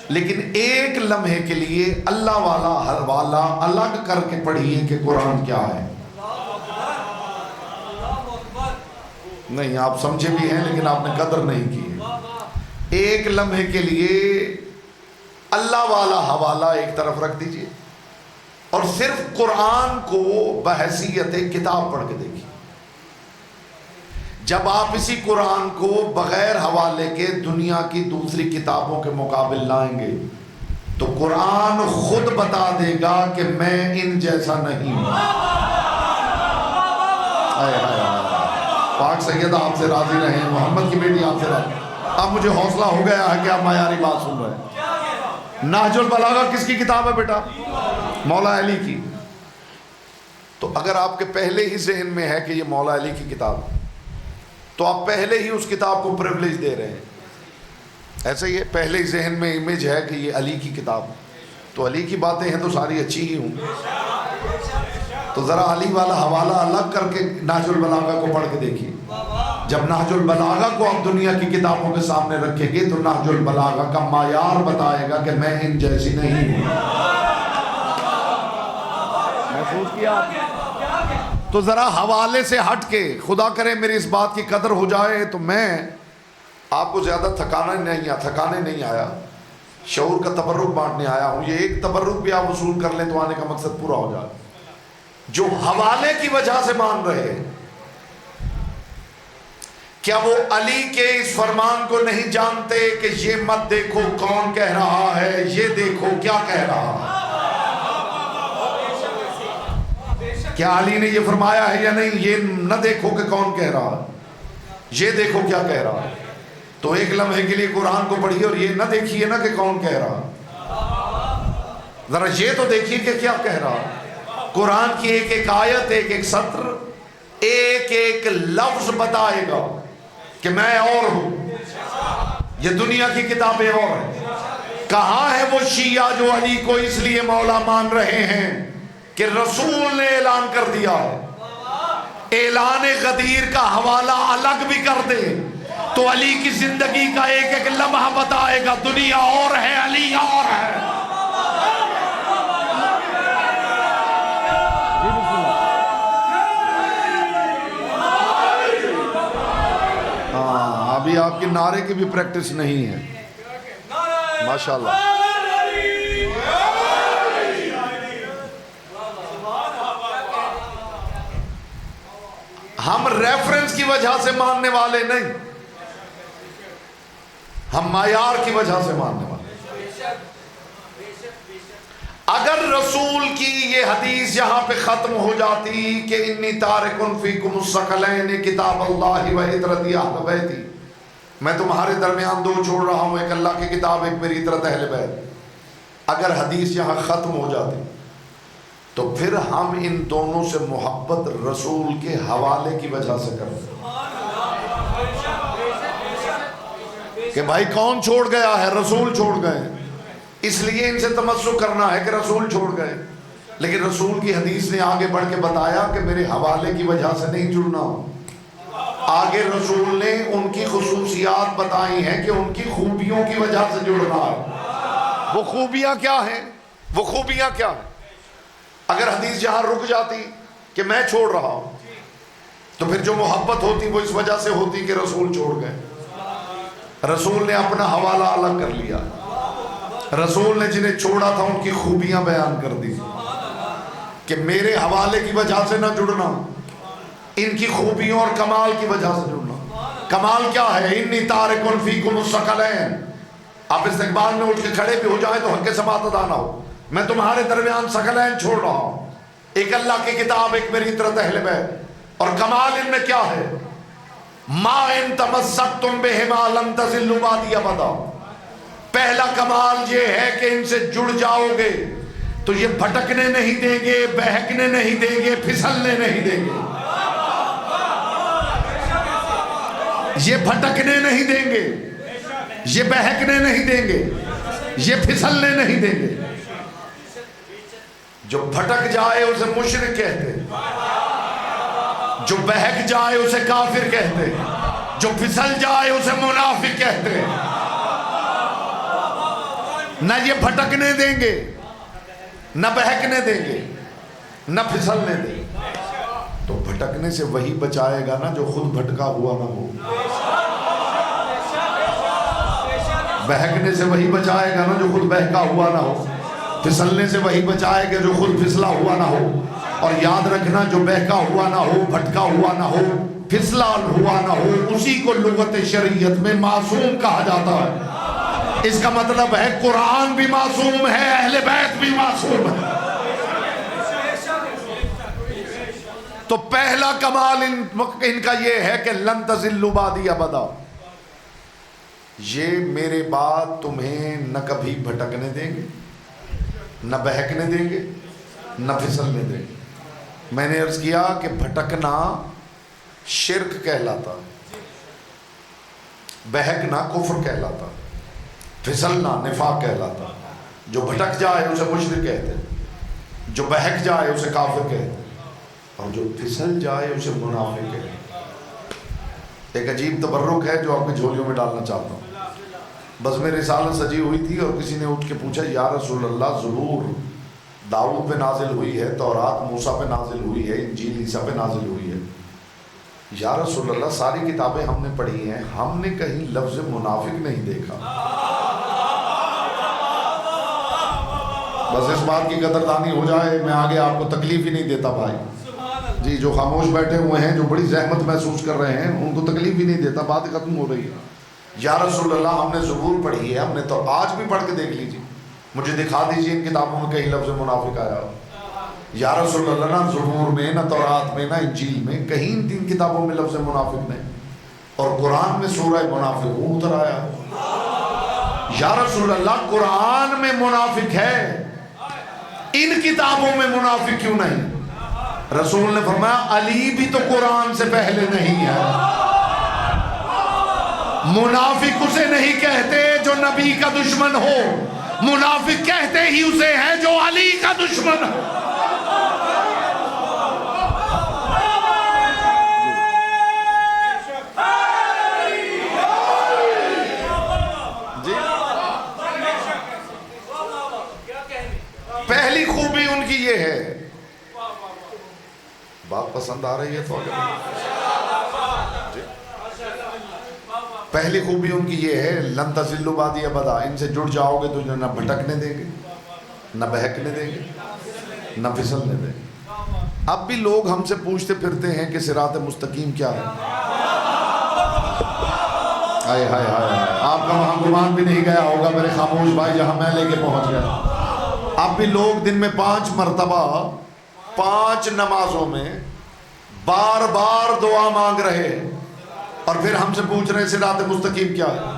لیکن ایک لمحے کے لیے اللہ والا حوالہ الگ کر کے پڑھیے کہ قرآن کیا ہے۔ نہیں آپ سمجھے بھی ہیں لیکن آپ نے قدر نہیں کی ہے۔ ایک لمحے کے لیے اللہ والا حوالہ ایک طرف رکھ دیجئے اور صرف قرآن کو بحیثیت کتاب پڑھ کے دیکھیے۔ جب آپ اسی قرآن کو بغیر حوالے کے دنیا کی دوسری کتابوں کے مقابل لائیں گے تو قرآن خود بتا دے گا کہ میں ان جیسا نہیں ہوں۔ پاک سید آپ سے راضی رہیں، محمد کی بیٹی آپ سے راضی۔ اب مجھے حوصلہ ہو گیا ہے کہ آپ معیاری بات سن رہے ہیں۔ نہج البلاغہ کس کی کتاب ہے بیٹا؟ مولا علی کی۔ تو اگر آپ کے پہلے ہی ذہن میں ہے کہ یہ مولا علی کی کتاب ہے تو آپ پہلے ہی اس کتاب کو پریولیج دے رہے ہیں۔ ایسے ہی ہے، پہلے ہی ذہن میں امیج ہے کہ یہ علی کی کتاب ہے، تو علی کی باتیں ہیں تو ساری اچھی ہی ہوں۔ تو ذرا علی والا حوالہ الگ کر کے نہج البلاغہ کو پڑھ کے دیکھیے۔ جب نہج البلاغہ کو آپ دنیا کی کتابوں کے سامنے رکھیں گے تو نہج البلاغہ کا معیار بتائے گا کہ میں ان جیسی نہیں ہوں۔ محسوس کیا؟ تو ذرا حوالے سے ہٹ کے، خدا کرے میری اس بات کی قدر ہو جائے تو میں آپ کو زیادہ تھکانے نہیں آیا، شعور کا تبرک بانٹنے آیا ہوں۔ یہ ایک تبرک بھی آپ وصول کر لیں تو آنے کا مقصد پورا ہو جائے۔ جو حوالے کی وجہ سے مان رہے ہیں، کیا وہ علی کے اس فرمان کو نہیں جانتے کہ یہ مت دیکھو کون کہہ رہا ہے، یہ دیکھو کیا کہہ رہا ہے؟ کیا علی نے یہ فرمایا ہے یا نہیں؟ یہ نہ دیکھو کہ کون کہہ رہا ہے، یہ دیکھو کیا کہہ رہا ہے۔ تو ایک لمحے کے لیے قرآن کو پڑھیے اور یہ نہ دیکھیے نا کہ کون کہہ رہا ہے، ذرا یہ تو دیکھیے کہ کیا کہہ رہا ہے۔ قرآن کی ایک ایک آیت، ایک ایک سطر، ایک ایک لفظ بتائے گا کہ میں اور ہوں، یہ دنیا کی کتابیں اور ہیں۔ کہاں ہے وہ شیعہ جو علی کو اس لیے مولا مان رہے ہیں کہ رسول نے اعلان کر دیا ہے؟ اعلان غدیر کا حوالہ الگ بھی کر دے تو علی کی زندگی کا ایک ایک لمحہ بتائے گا، دنیا اور ہے، علی اور ہے۔ ابھی آپ کی نعرے کی بھی پریکٹس نہیں ہے ماشاءاللہ. ہم ریفرنس کی وجہ سے ماننے والے نہیں، ہم معیار کی وجہ سے ماننے والے. اگر رسول کی یہ حدیث یہاں پہ ختم ہو جاتی کہ انی تارکن فیکم الثقلین کتاب اللہ و عطرتی اہل بیتی، میں تمہارے درمیان دو چھوڑ رہا ہوں، ایک اللہ کی کتاب، ایک میری عطرت اہل بیت، اگر حدیث یہاں ختم ہو جاتی تو پھر ہم ان دونوں سے محبت رسول کے حوالے کی وجہ سے کرتے کہ بھائی کون چھوڑ گیا ہے؟ رسول چھوڑ گئے، اس لیے ان سے تمسک کرنا ہے کہ رسول چھوڑ گئے. لیکن رسول کی حدیث نے آگے بڑھ کے بتایا کہ میرے حوالے کی وجہ سے نہیں جڑنا. آگے رسول نے ان کی خصوصیات بتائی ہیں کہ ان کی خوبیوں کی وجہ سے جڑنا ہے. وہ خوبیاں کیا ہیں؟ وہ خوبیاں کیا ہیں؟ اگر حدیث جہاں رک جاتی کہ میں چھوڑ رہا ہوں تو پھر جو محبت ہوتی وہ اس وجہ سے ہوتی کہ رسول چھوڑ گئے. رسول نے اپنا حوالہ الگ کر لیا، رسول نے جنہیں چھوڑا تھا ان کی خوبیاں بیان کر دی کہ میرے حوالے کی وجہ سے نہ جڑنا، ان کی خوبیوں اور کمال کی وجہ سے جڑنا. کمال کیا ہے؟ انی تارکن فیکم الثقلین. آپ استقبال میں اٹھ کے کھڑے بھی ہو جائیں تو حق سماعت ادا نہ ہو. میں تمہارے درمیان ثقلین چھوڑ رہا ہوں، ایک اللہ کی کتاب، ایک میری عطرت اہل بیت. اور کمال ان میں کیا ہے؟ ما ان تمسکتم بہما لن تضلوا بعدی ابدا. پہلا کمال یہ ہے کہ ان سے جڑ جاؤ گے تو یہ بھٹکنے نہیں دیں گے، بہکنے نہیں دیں گے، پھسلنے نہیں دیں گے. یہ بھٹکنے نہیں دیں گے، یہ بہکنے نہیں دیں گے، یہ پھسلنے نہیں دیں گے. جو بھٹک جائے اسے مشرک کہتے، جو بہک جائے اسے کافر کہتے، جو پھسل جائے اسے منافق کہتے. نہ یہ بھٹکنے دیں گے، نہ بہکنے دیں گے، نہ پھسلنے دیں گے. تو بھٹکنے سے وہی بچائے گا نا جو خود بھٹکا ہوا نہ ہو، بہکنے سے وہی بچائے گا نا جو خود بہکا ہوا نہ ہو، پھسلنے سے وہی بچائے گا جو خود پھسلا ہوا نہ ہو. اور یاد رکھنا جو بہکا ہوا نہ ہو، بھٹکا ہوا نہ ہو، پھسلا ہوا نہ ہو، اسی کو لغت شریعت میں معصوم کہا جاتا ہے. اس کا مطلب ہے قرآن بھی معصوم ہے، اہل بیت بھی معصوم ہے. تو پہلا کمال ان کا یہ ہے کہ لن تضلوا بعدی ابدا. یہ میرے بعد تمہیں نہ کبھی بھٹکنے دیں گے، نہ بہکنے دیں گے، نہ پھسلنے دیں گے. میں نے عرض کیا کہ بھٹکنا شرک کہلاتا، بہکنا کفر کہلاتا، پھسلنا نفاق کہلاتا. جو بھٹک جائے اسے مشرک کہتے، جو بہک جائے اسے کافر کہتے، اور جو پھسل جائے اسے منافق کہتے. ایک عجیب تبرک ہے جو آپ کی جھولیوں میں ڈالنا چاہتا ہوں. بس میں رسالت سجی ہوئی تھی اور کسی نے اٹھ کے پوچھا یا رسول اللہ زبور داؤد پہ نازل ہوئی ہے، تورات موسیٰ پہ نازل ہوئی ہے، انجیل عیسیٰ پہ نازل ہوئی ہے. یا رسول اللہ ساری کتابیں ہم نے پڑھی ہیں، ہم نے کہیں لفظ منافق نہیں دیکھا. بس اس بات کی قدردانی ہو جائے، میں آگے آپ کو تکلیف ہی نہیں دیتا بھائی جی. جو خاموش بیٹھے ہوئے ہیں، جو بڑی زحمت محسوس کر رہے ہیں، ان کو تکلیف ہی نہیں دیتا. بات ختم ہو رہی ہے. یا رسول اللہ ہم نے زبور پڑھی ہے، ہم نے تو آج بھی پڑھ کے دیکھ لیجیے، مجھے دکھا دیجیے ان کتابوں میں کہیں لفظ منافق آیا ہو. یا رسول اللہ نہ زبور میں، نہ تورات میں، نہ انجیل میں، کہیں ان تین کتابوں میں لفظ منافق نہیں. اور قرآن میں سورہ منافقون اتر آیا. یا رسول اللہ قرآن میں منافق ہے، ان کتابوں میں منافق کیوں نہیں؟ رسول نے فرمایا علی بھی تو قرآن سے پہلے نہیں ہے. منافق اسے نہیں کہتے جو نبی کا دشمن ہو، منافق کہتے ہی اسے ہے جو علی کا دشمن ہو. پہلی خوبی ان کی یہ ہے. بات پسند آ رہی ہے تو پہلی خوبی ان کی یہ ہے لن تضلوا بعدی ابدا، ان سے جڑ جاؤ گے تو نہ بھٹکنے دیں گے، نہ بہکنے دیں گے، نہ پھسلنے دیں گے۔ اب بھی لوگ ہم سے پوچھتے پھرتے ہیں کہ صراط مستقیم کیا ہے؟ ہائے ہائے ہائے، آپ کا وہاں گمان بھی نہیں گیا ہوگا میرے خاموش بھائی جہاں میں لے کے پہنچ گیا۔ اب بھی لوگ دن میں 5 مرتبہ 5 نمازوں میں بار بار دعا مانگ رہے ہیں، اور پھر ہم سے پوچھ رہے ہیں صراط مستقیم کیا ہے؟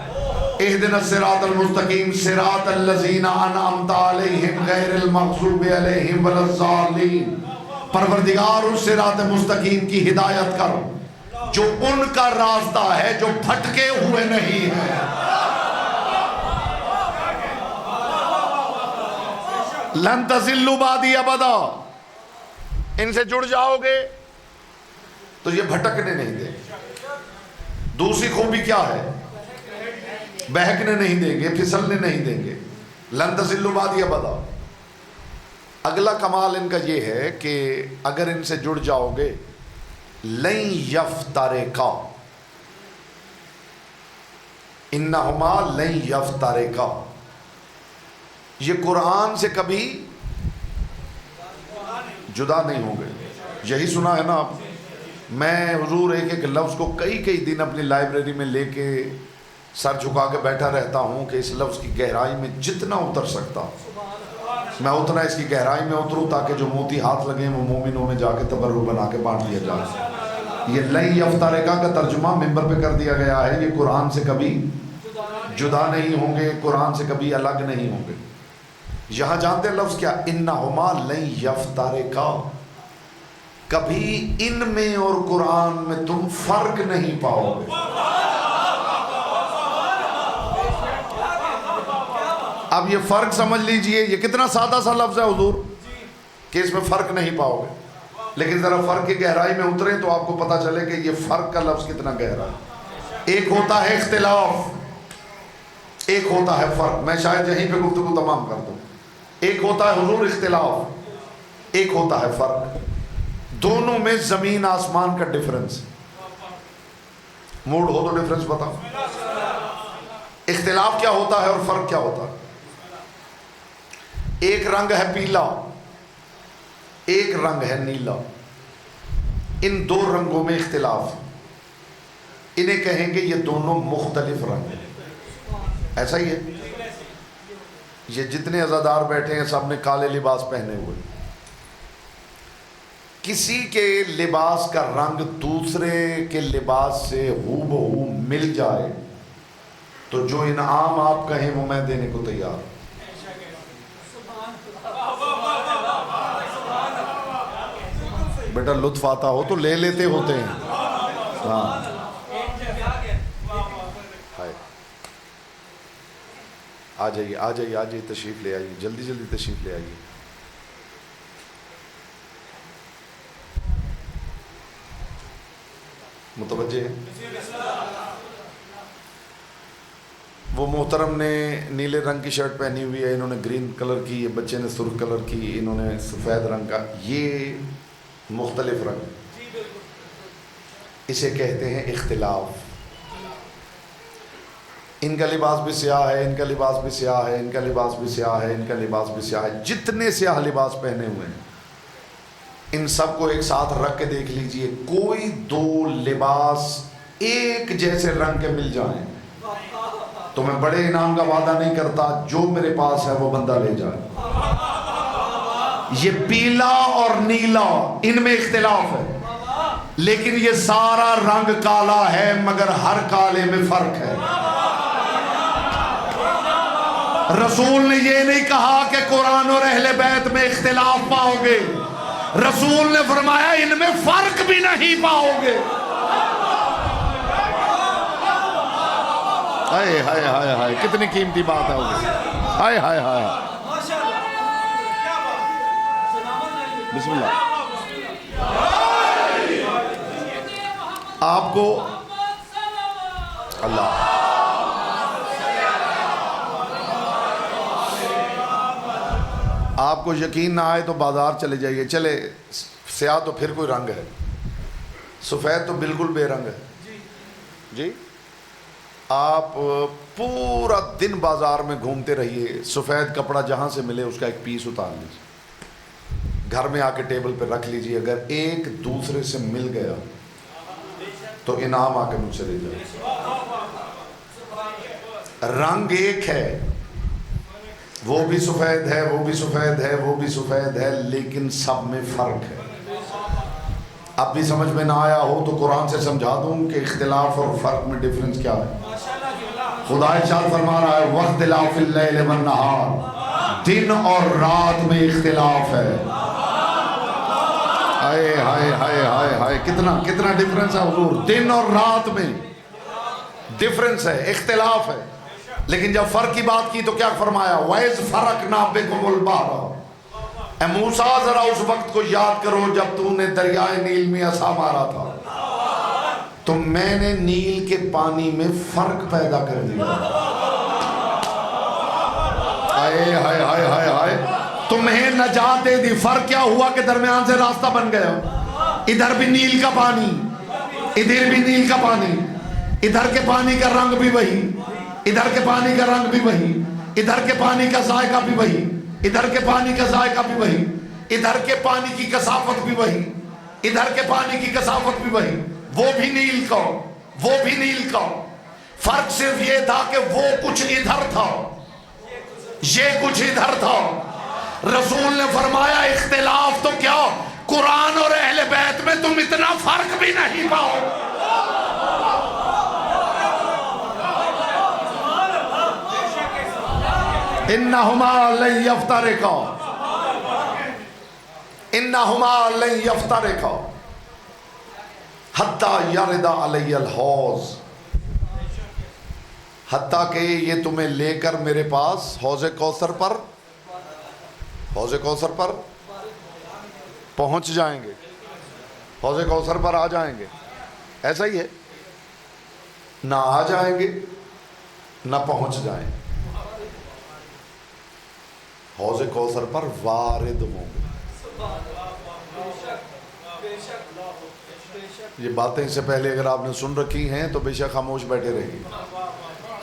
اہدنا الصراط المستقیم صراط الذین انعمت علیہم غیر المغضوب علیہم ولا الضالین۔ پروردگار اس صراط مستقیم کی ہدایت کر جو ان کا راستہ ہے جو بھٹکے ہوئے نہیں ہے۔ لن تضلوا بعدی ابدا، ان سے جڑ جاؤ گے تو یہ بھٹکنے نہیں دیں گے۔ دوسری خوبی کیا ہے؟ بہکنے نہیں دیں گے، پھسلنے نہیں دیں گے۔ لن تضلوا بعدی ابدا۔ اگلا کمال ان کا یہ ہے کہ اگر ان سے جڑ جاؤ گے لن یفترقا، انہما لن یفترقا، یہ قرآن سے کبھی جدا نہیں ہوں گے۔ یہی سنا ہے نا آپ؟ میں حضور ایک ایک لفظ کو کئی دن اپنی لائبریری میں لے کے سر جھکا کے بیٹھا رہتا ہوں کہ اس لفظ کی گہرائی میں جتنا اتر سکتا میں اتنا اس کی گہرائی میں اتروں، تاکہ جو موتی ہاتھ لگیں وہ مومنوں میں جا کے تبرک بنا کے بانٹ دیا جائے۔ یہ لن یفترقا کا ترجمہ ممبر پہ کر دیا گیا ہے، یہ قرآن سے کبھی جدا نہیں ہوں گے، قرآن سے کبھی الگ نہیں ہوں گے۔ یہاں جانتے ہیں لفظ کیا؟ انہما لن یفترقا، کبھی ان میں اور قرآن میں تم فرق نہیں پاؤ گے۔ اب یہ فرق سمجھ لیجئے، یہ کتنا سادہ سا لفظ ہے حضور کہ اس میں فرق نہیں پاؤ گے، لیکن ذرا فرق کی گہرائی میں اتریں تو آپ کو پتا چلے کہ یہ فرق کا لفظ کتنا گہرا ہے۔ ایک ہوتا ہے اختلاف، ایک ہوتا ہے فرق۔ میں شاید یہیں پہ گفتگو تمام کر دوں۔ ایک ہوتا ہے حضور اختلاف، ایک ہوتا ہے فرق۔ دونوں میں زمین آسمان کا ڈیفرنس، موڈ ہو تو ڈیفرنس بتاؤ۔ اختلاف کیا ہوتا ہے اور فرق کیا ہوتا ہے؟ ایک رنگ ہے پیلا، ایک رنگ ہے نیلا، ان دو رنگوں میں اختلاف، انہیں کہیں گے یہ دونوں مختلف رنگ ہیں۔ ایسا ہی ہے، یہ جتنے عزادار بیٹھے ہیں سب نے کالے لباس پہنے ہوئے، کسی کے لباس کا رنگ دوسرے کے لباس سے ہو بہو مل جائے تو جو انعام آپ کہیں وہ میں دینے کو تیار ہوں۔ بیٹا لطف آتا ہو تو لے لیتے ہوتے ہیں۔ ہاں آ جائیے آ جائیے آ جائیے، تشریف لے آئیے، جلدی جلدی تشریف لے آئیے۔ متوجہ ہیں؟ وہ محترم نے نیلے رنگ کی شرٹ پہنی ہوئی ہے، انہوں نے گرین کلر کی، یہ بچے نے سرخ کلر کی، انہوں نے سفید رنگ کا، یہ مختلف رنگ، اسے کہتے ہیں اختلاف۔ ان کا لباس بھی سیاہ ہے، ان کا لباس بھی سیاہ ہے، ان کا لباس بھی سیاہ ہے، ان کا لباس بھی سیاہ ہے، جتنے سیاہ لباس پہنے ہوئے ہیں ان سب کو ایک ساتھ رکھ کے دیکھ لیجئے، کوئی دو لباس ایک جیسے رنگ کے مل جائیں تو میں بڑے انعام کا وعدہ نہیں کرتا، جو میرے پاس ہے وہ بندہ لے جائے۔ یہ پیلا اور نیلا ان میں اختلاف ہے، لیکن یہ سارا رنگ کالا ہے، مگر ہر کالے میں فرق ہے۔ رسول نے یہ نہیں کہا کہ قرآن اور اہل بیت میں اختلاف پاؤ گے، رسول نے فرمایا ان میں فرق بھی نہیں پاؤ گے۔ ہائے ہائے ہائے ہائے، کتنی قیمتی بات ہے ہوگی۔ ہائے ہائے ہائے، بسم اللہ۔ آپ کو اللہ آپ کو یقین نہ آئے تو بازار چلے جائیے، چلے سیاہ تو پھر کوئی رنگ ہے، سفید تو بالکل بے رنگ ہے جی، آپ پورا دن بازار میں گھومتے رہیے، سفید کپڑا جہاں سے ملے اس کا ایک پیس اتار لیجیے، گھر میں آ کے ٹیبل پہ رکھ لیجیے، اگر ایک دوسرے سے مل گیا تو انعام آ کے مجھ سے لے جائے۔ رنگ ایک ہے، وہ بھی سفید ہے، وہ بھی سفید ہے، وہ بھی سفید ہے، لیکن سب میں فرق ہے۔ اب بھی سمجھ میں نہ آیا ہو تو قرآن سے سمجھا دوں کہ اختلاف اور فرق میں ڈیفرنس کیا ہے۔ خدا ارشاد فرما رہا ہے واختلاف اللیل والنہار، دن اور رات میں اختلاف ہے۔ ہائے ہائے ہائے ہائے ہائے، کتنا ڈیفرنس ہے حضور، دن اور رات میں ڈیفرنس ہے، اختلاف ہے۔ لیکن جب فرق کی بات کی تو کیا فرمایا؟ وَإِذْ فَرَقْنَا بِكُمُ الْبَحْرَ، اے موسیٰ ذرا اس وقت کو یاد کرو جب تو نے دریائے نیل میں عصا مارا تھا تو میں نے نیل کے پانی میں فرق پیدا کر دیا۔ ہائے ہائے ہائے ہائے ہائے، تمہیں نجات دے دی۔ فرق کیا ہوا کہ درمیان سے راستہ بن گیا، ادھر بھی نیل کا پانی، ادھر بھی نیل کا پانی، ادھر کے پانی کا رنگ بھی وہی، ادھر کے پانی کا رنگ بھی وہی، ادھر کے پانی کا ذائقہ بھی وہی، ادھر کے پانی کا ذائقہ بھی وہی، ادھر کے پانی کی کثافت بھی وہی، ادھر کے پانی کی کثافت بھی وہی، وہ بھی نیل کا، وہ بھی نیل کا۔ فرق صرف یہ تھا کہ وہ کچھ ادھر تھا، یہ کچھ ادھر تھا۔ رسول نے فرمایا اختلاف تو کیا، قرآن اور اہل بیت میں تم اتنا فرق بھی نہیں پاؤ۔ انہما لن یفترقا، انہما لن یفترقا حتی یرد علی الحوض، حتیٰ کہ یہ تمہیں لے کر میرے پاس حوض کوثر پر پہنچ جائیں گے، حوض کوثر پر آ جائیں گے۔ ایسا ہی ہے، نہ آ جائیں گے نہ پہنچ جائیں گے، حوض کوثر پر وارد ہوں گے۔ یہ باتیں اس سے پہلے اگر آپ نے سن رکھی ہیں تو بے شک خاموش بیٹھے رہیے۔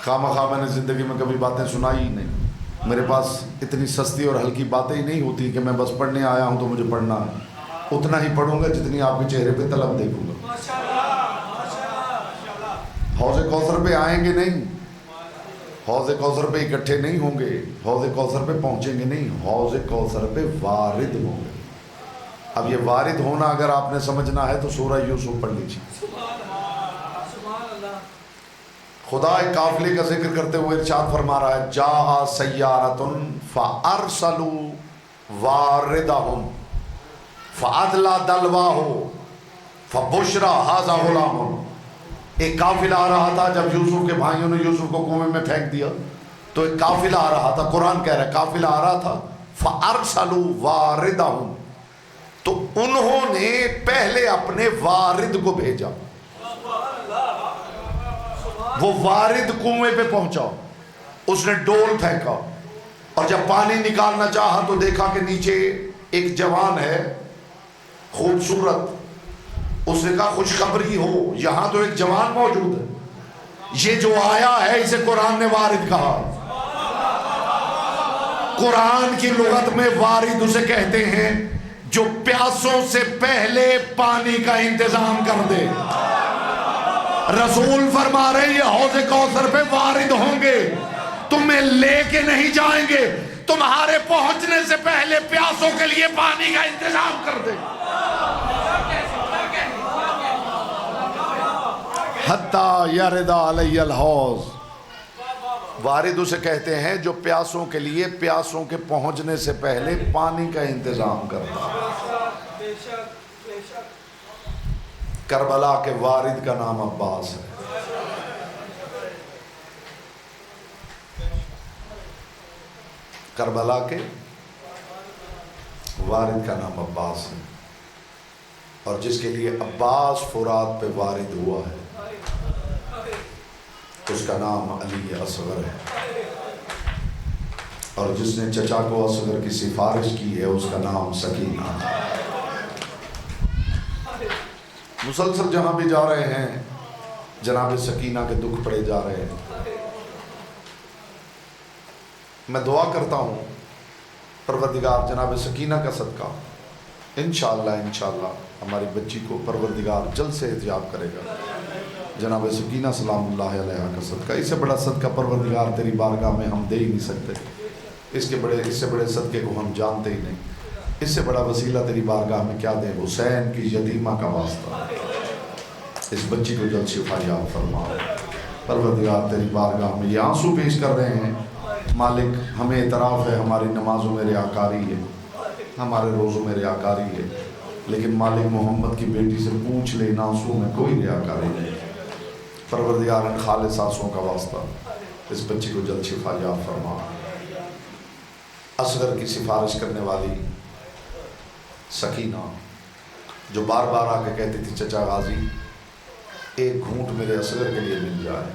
خواہ میں نے زندگی میں کبھی باتیں سنائی ہی نہیں، میرے پاس اتنی سستی اور ہلکی باتیں ہی نہیں ہوتی کہ میں بس پڑھنے آیا ہوں تو مجھے پڑھنا ہے، اتنا ہی پڑھوں گا جتنی آپ کے چہرے پہ طلب دیکھوں گا۔ حوض کوثر پہ آئیں گے نہیں، حوض کوثر پہ اکٹھے نہیں ہوں گے، حوض کوثر پہ پہنچیں گے نہیں، حوض کوثر پہ وارد ہوں گے۔ اب یہ وارد ہونا اگر آپ نے سمجھنا ہے تو سورہ یوسف پڑھ لیجیے۔ خدا ایک قافلے کا ذکر کرتے ہوئے ارشاد فرما رہا ہے جاء سیارۃ فارسلوا واردہم فادلی دلواہ فبشری ھذا غلام۔ ایک قافلہ آ رہا تھا جب یوسف کے بھائیوں نے یوسف کو کنویں میں پھینک دیا تو ایک قافلہ آ رہا تھا، قرآن کہہ رہا ہے قافلہ آ رہا تھا، فارسلوا واردہم، تو انہوں نے پہلے اپنے وارد کو بھیجا۔ وہ وارد کنویں پہ پہنچا، اس نے ڈول پھینکا اور جب پانی نکالنا چاہا تو دیکھا کہ نیچے ایک جوان ہے خوبصورت، اس نے کہا خوشخبری ہو، یہاں تو ایک جوان موجود ہے، یہ جو آیا ہے اسے قرآن نے وارد کہا۔ قرآن کی لغت میں وارد اسے کہتے ہیں جو پیاسوں سے پہلے پانی کا انتظام کر دے۔ رسول فرما رہے یہ حوض کوثر پہ وارد ہوں گے، تمہیں لے کے نہیں جائیں گے، تمہارے پہنچنے سے پہلے پیاسوں کے لیے پانی کا انتظام کر دیں۔ حتی یرد علی الحوض، وارد اسے کہتے ہیں جو پیاسوں کے لیے پیاسوں کے پہنچنے سے پہلے پانی کا انتظام کرتا ہے۔ کربلا کے وارد کا نام عباس ہے۔ کربلا کے وارد کا نام عباس ہے، اور جس کے لیے عباس فرات پہ وارد ہوا ہے اس کا نام علی اصغر ہے، اور جس نے چچا کو اصغر کی سفارش کی ہے اس کا نام سکینہ ہے۔ مسلسل جہاں بھی جا رہے ہیں جناب سکینہ کے دکھ پڑے جا رہے ہیں۔ میں دعا کرتا ہوں پروردگار جناب سکینہ کا صدقہ انشاءاللہ ہماری بچی کو پروردگار جلد سے احتیاط کرے گا۔ جناب سکینہ سلام اللہ علیہ کا صدقہ، اس سے بڑا صدقہ پروردگار تیری بارگاہ میں ہم دے ہی نہیں سکتے، اس سے بڑے صدقے کو ہم جانتے ہی نہیں، اس سے بڑا وسیلہ تیری بارگاہ میں کیا دیں؟ حسین کی یتیمہ کا واسطہ، اس بچی کو جلد شفا یاب فرما۔ پروردگار تیری بارگاہ میں یہ آنسو پیش کر رہے ہیں، مالک ہمیں اعتراف ہے ہماری نمازوں میں ریاکاری ہے، ہمارے روزوں میں ریاکاری ہے، لیکن مالک محمد کی بیٹی سے پوچھ لے ان آنسو میں کوئی ریاکاری نہیں۔ پروردگار ان خالص آنسوں کا واسطہ اس بچی کو جلد شفا یاب فرما۔ اصغر کی سفارش کرنے والی سکینہ جو بار بار آ کے کہتی تھی چچا غازی ایک گھونٹ میرے اصغر کے لیے مل جائے،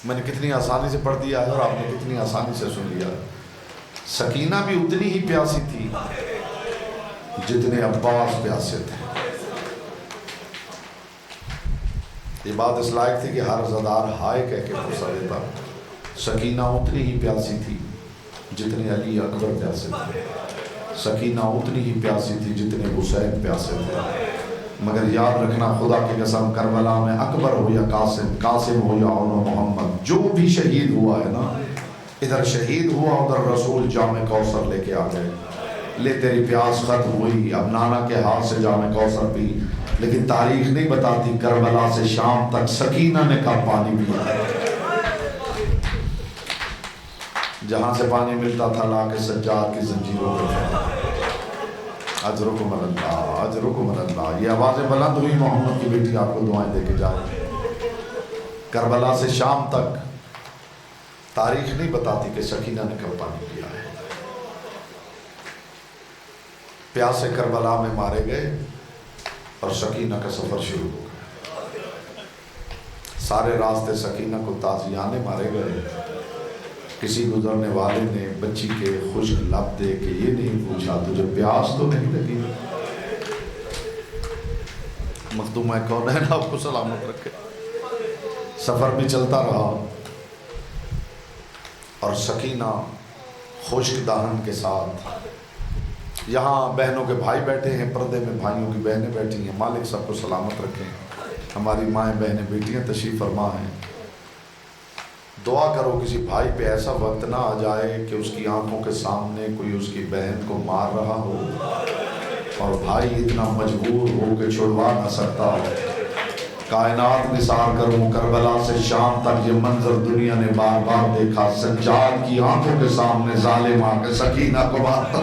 میں نے کتنی آسانی سے پڑھ دیا ہے اور آپ نے کتنی آسانی سے سن لیا۔ سکینہ بھی اتنی ہی پیاسی تھی جتنے عباس پیاسے تھے۔ یہ بات اس لائق تھی کہ ہر زدار ہائے کہہ کے پرسا دیتا۔ سکینہ اتنی ہی پیاسی تھی جتنے علی اکبر پیاسے تھے، سکینہ اتنی ہی پیاسی تھی جتنے حسین پیاسے تھے، مگر یاد رکھنا خدا کی قسم کربلا میں اکبر ہو یا قاسم ہو یا عون و محمد جو بھی شہید ہوا ہے نا، ادھر شہید ہوا ادھر رسول جام کوثر لے کے آ گئے۔ لے تیری پیاس ختم ہوئی، اب نانا کے ہاتھ سے جام کوثر پی، لیکن تاریخ نہیں بتاتی کربلا سے شام تک سکینہ نے کب پانی پیا۔ جہاں سے پانی ملتا تھا لا کے سجاد کی زنجیروں پہ اجرکم اللہ اجرکم اللہ۔ یہ آوازیں بلند ہوئی، محمد کی بیٹی آپ کو دعائیں دے کے جائے۔ کربلا سے شام تک تاریخ نہیں بتاتی کہ سکینہ نے کب پانی پیا ہے۔ پیاسے کربلا میں مارے گئے اور سکینہ کا سفر شروع ہو گیا۔ سارے راستے سکینہ کو تازیانے مارے گئے۔ کسی گزرنے والے نے بچی کے خشک لب دے کے یہ نہیں پوچھا تجھے پیاس تو نہیں لگی؟ مخدومہ کونین آپ کو سلامت رکھے۔ سفر بھی چلتا رہا اور سکینہ خشک دہن کے ساتھ، یہاں بہنوں کے بھائی بیٹھے ہیں پردے میں، بھائیوں کی بہنیں بیٹھی ہیں، مالک سب کو سلامت رکھیں۔ ہماری مائیں بہنیں بیٹیاں تشریف فرما ہیں۔ دعا کرو کسی بھائی پہ ایسا وقت نہ آ جائے کہ اس کی آنکھوں کے سامنے کوئی اس کی بہن کو مار رہا ہو اور بھائی اتنا مجبور ہو کہ چھڑوا نہ سکتا ہو۔ کائنات نثار کروں کربلا سے شام تک یہ منظر دنیا نے بار بار دیکھا، سجاد کی آنکھوں کے سامنے ظالم آ کے سکینہ کو مارتا۔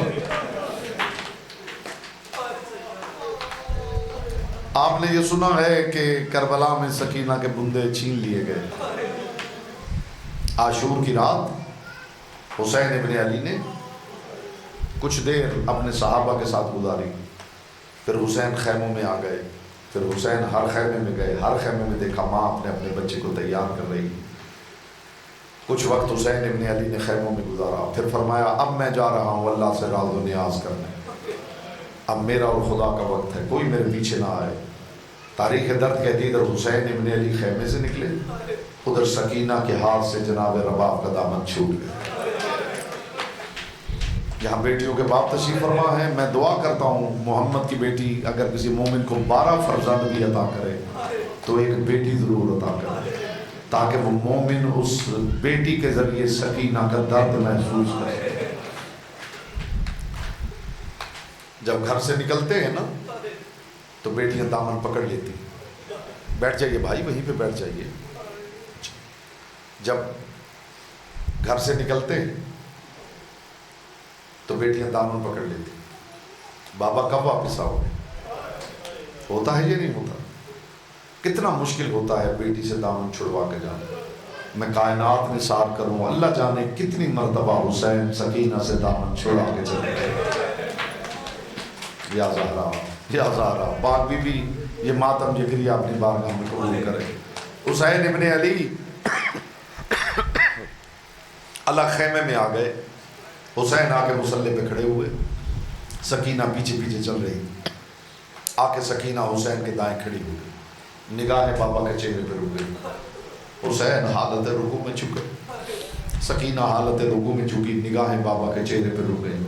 آپ نے یہ سنا ہے کہ کربلا میں سکینہ کے بندے چھین لیے گئے۔ عاشور کی رات حسین ابن علی نے کچھ دیر اپنے صحابہ کے ساتھ گزاری، پھر حسین خیموں میں آ گئے، پھر حسین ہر خیمے میں گئے، ہر خیمے میں دیکھا ماں اپنے بچے کو تیار کر رہی۔ کچھ وقت حسین ابن علی نے خیموں میں گزارا، پھر فرمایا اب میں جا رہا ہوں اللہ سے راز و نیاز کرنے، اب میرا اور خدا کا وقت ہے، کوئی میرے پیچھے نہ آئے۔ تاریخ درد کہتی ہے ادھر حسین ابن علی خیمے سے نکلے، ادھر سکینہ کے ہاتھ سے جناب رباب کا دامن چھوٹ گیا۔ یہاں بیٹیوں کے باپ تشریف فرما ہے، میں دعا کرتا ہوں محمد کی بیٹی اگر کسی مومن کو 12 فرزند بھی عطا کرے تو ایک بیٹی ضرور عطا کرے، تاکہ وہ مومن اس بیٹی کے ذریعے سکینہ کا درد محسوس کرے۔ جب گھر سے نکلتے ہیں نا تو بیٹیاں دامن پکڑ لیتی، بیٹھ جائیے بھائی وہیں پہ بیٹھ جائیے۔ جب گھر سے نکلتے ہیں تو بیٹیاں دامن پکڑ لیتی، بابا کب واپس آؤ گے؟ ہوتا ہے یہ نہیں ہوتا؟ کتنا مشکل ہوتا ہے بیٹی سے دامن چھڑوا کے جانا۔ میں کائنات نثار کروں اللہ جانے کتنی مرتبہ حسین سکینہ سے دامن چھڑا کے چلے گئے۔ یا زہرا یا زہرا، پاک بی بی یہ ماتم جگری اپنی بارگاہ میں قبول کرے۔ حسین ابن علی اللہ خیمے میں آ گئے، حسین آ کے مصلی پہ کھڑے ہوئے، سکینہ پیچھے پیچھے چل رہی، آ کے سکینہ حسین کے دائیں کھڑی ہو گئی۔ نگاہیں بابا کے چہرے پہ رک گئی. حسین حالت رکوع میں جھکے، سکینہ حالت رکوع میں جھکی، نگاہیں بابا کے چہرے پہ رک گئی.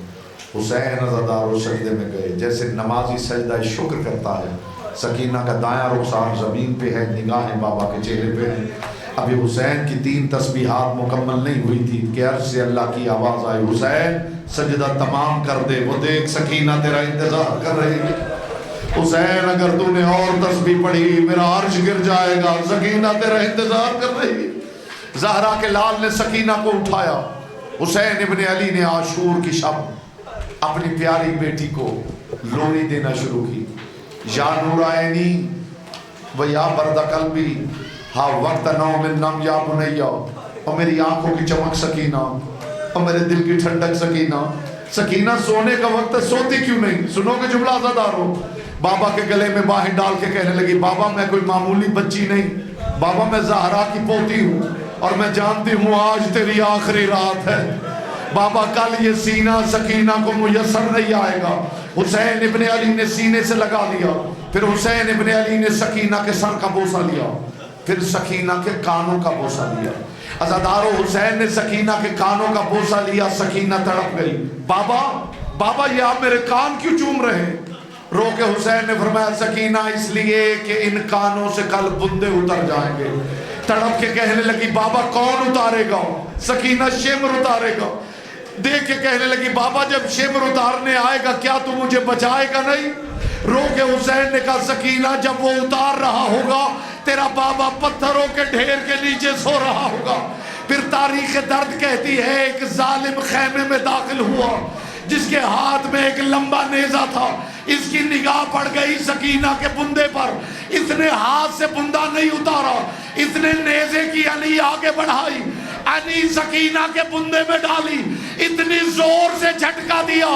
حسین عزادار و سجدے میں گئے، جیسے نمازی سجدہ شکر کرتا ہے. سکینہ کا دایاں رخسار زمین پہ ہے، نگاہیں بابا کے چہرے پہ ہیں. ابھی حسین کی 3 تسبیحات مکمل نہیں ہوئی تھی کہ عرش سے اللہ کی آواز آئی، حسین سجدہ تمام کر دے. وہ دیکھ سکینہ تیرا انتظار کر رہی ہے. حسین اگر تو نے اور تسبیح پڑھی میرا عرش گر جائے گا. سکینہ تیرا انتظار کر رہی ہے. زہرا کے لال نے سکینہ کو اٹھایا. حسین ابن علی نے عاشور کی شب اپنی پیاری بیٹی کو لونی دینا شروع کی. یا نورائنی و یا برد قلبی ہا وقت نوم نم یا بنیا، اور میری آنکھوں کی چمک سکینہ، اور میرے دل کی ٹھنڈک سکینہ. سکینہ سونے کا وقت ہے، سوتی کیوں نہیں؟ سنو گے جملہ عزادار ہو. بابا کے گلے میں باہیں ڈال کے کہنے لگی، بابا میں کوئی معمولی بچی نہیں، بابا میں زہرا کی پوتی ہوں، اور میں جانتی ہوں آج تیری آخری رات ہے. بابا کل یہ سینہ سکینہ کو میسر نہیں آئے گا. حسین ابن علی نے سینے سے لگا دیا. پھر حسین ابن علی نے سکینہ کے سر کا بوسہ لیا، پھر سکینہ کے کانوں کا بوسہ لیا. عزادارو حسین نے سکینہ کے کانوں کا بوسہ لیا. سکینہ تڑپ گئی، بابا بابا یہ آپ میرے کان کیوں چوم رہے ہیں؟ رو کے حسین نے فرمایا، سکینہ اس لیے کہ ان کانوں سے کل بندے اتر جائیں گے. تڑپ کے کہنے لگی، بابا کون اتارے گا؟ سکینہ شمر اتارے گا. دیکھ کے کہنے لگی، بابا جب شمر اتارنے آئے گا کیا تو مجھے بچائے گا نہیں؟ رو کے حسین نے کہا، سکینہ جب وہ اتار رہا ہوگا تیرا بابا پتھروں کے ڈھیر کے نیچے سو رہا ہوگا. پھر تاریخ درد کہتی ہے ایک ظالم خیمے میں داخل ہوا جس کے ہاتھ میں ایک لمبا نیزہ تھا. اس کی نگاہ پڑ گئی سکینہ کے بندے پر. اس نے ہاتھ سے بندہ نہیں اتارا، اس نے نیزے کی علی آگے بڑھائی، علی سکینہ کے بندے میں ڈالی، اتنی زور سے جھٹکا دیا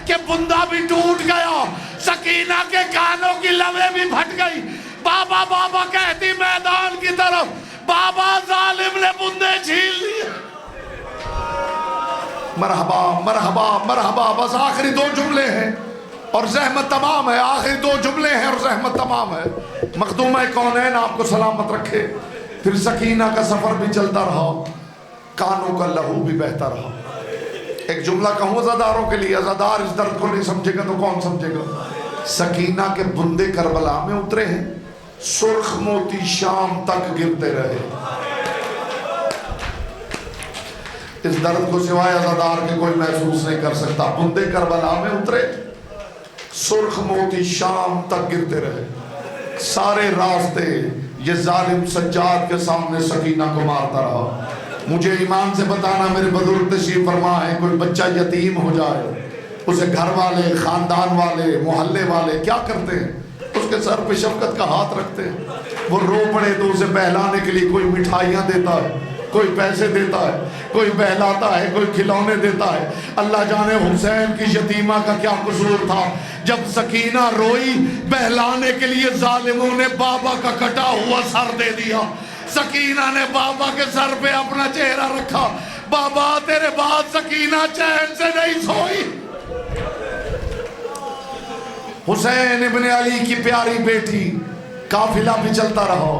کہ بندہ بھی ٹوٹ گیا. سکینہ کے کانوں کی لویں بھی پھٹ گئی. بابا بابا کہتی میدان کی طرف. بابا ظالم نے بندے چھین لیے. مرحبا مرحبا مرحبا. بس آخری 2 جملے ہیں اور زحمت تمام ہے. آخری 2 جملے ہیں اور زحمت تمام ہے. مخدومہ کونین آپ کو سلامت رکھے. پھر سکینہ کا سفر بھی چلتا رہا، کانوں کا لہو بھی بہتا رہا. ایک جملہ کہوں عزاداروں کے لیے، عزادار اس درد کو نہیں سمجھے گا تو کون سمجھے گا. سکینہ کے بندے کربلا میں اترے ہیں، سرخ موتی شام تک گرتے رہے. اس درد کو سوائے عزادار کے کوئی محسوس نہیں کر سکتا. بندے کربلا میں اترے، سرخ موتی شام تک گرتے رہے. سارے راستے یہ ظالم سجاد کے سامنے سکینہ کو مارتا رہا. مجھے ایمان سے بتانا میرے بزرگ تشریف فرما ہے، کوئی بچہ یتیم ہو جائے اسے گھر والے، خاندان والے، محلے والے کیا کرتے ہیں؟ اس کے سر پہ شفقت کا ہاتھ رکھتے ہیں. وہ رو پڑے تو اسے بہلانے کے لیے کوئی مٹھائیاں دیتا ہے، کوئی پیسے دیتا ہے، کوئی بہلاتا ہے، کوئی کھلونے دیتا ہے. اللہ جانے حسین کی یتیمہ کا کیا قصور تھا. جب سکینہ روئی بہلانے کے لیے ظالموں نے بابا کا کٹا ہوا سر دے دیا. سکینہ نے بابا کے سر پہ اپنا چہرہ رکھا. بابا تیرے بعد سکینہ چین سے نہیں سوئی. حسین ابن علی کی پیاری بیٹی، قافلہ بھی چلتا رہا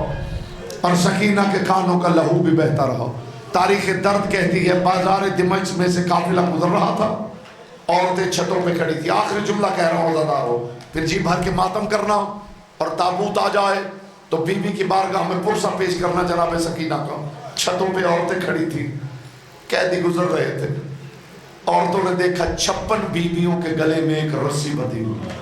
اور سکینہ کے کانوں کا لہو بھی بہتا رہا. تاریخ درد کہتی ہے بازار دمشق میں سے قافلہ گزر رہا تھا، عورتیں چھتوں پہ کھڑی تھی. آخری جملہ کہہ رہا ہوں عزادارو، پھر جی بھر کے ماتم کرنا اور تابوت آ جائے تو بی بی کی بارگاہ میں پرسہ پیش کرنا جناب سکینہ کا. چھتوں پہ عورتیں کھڑی تھی، قیدی گزر رہے تھے. عورتوں نے دیکھا 56 بیویوں کے گلے میں ایک رسی بندھی ہوئی.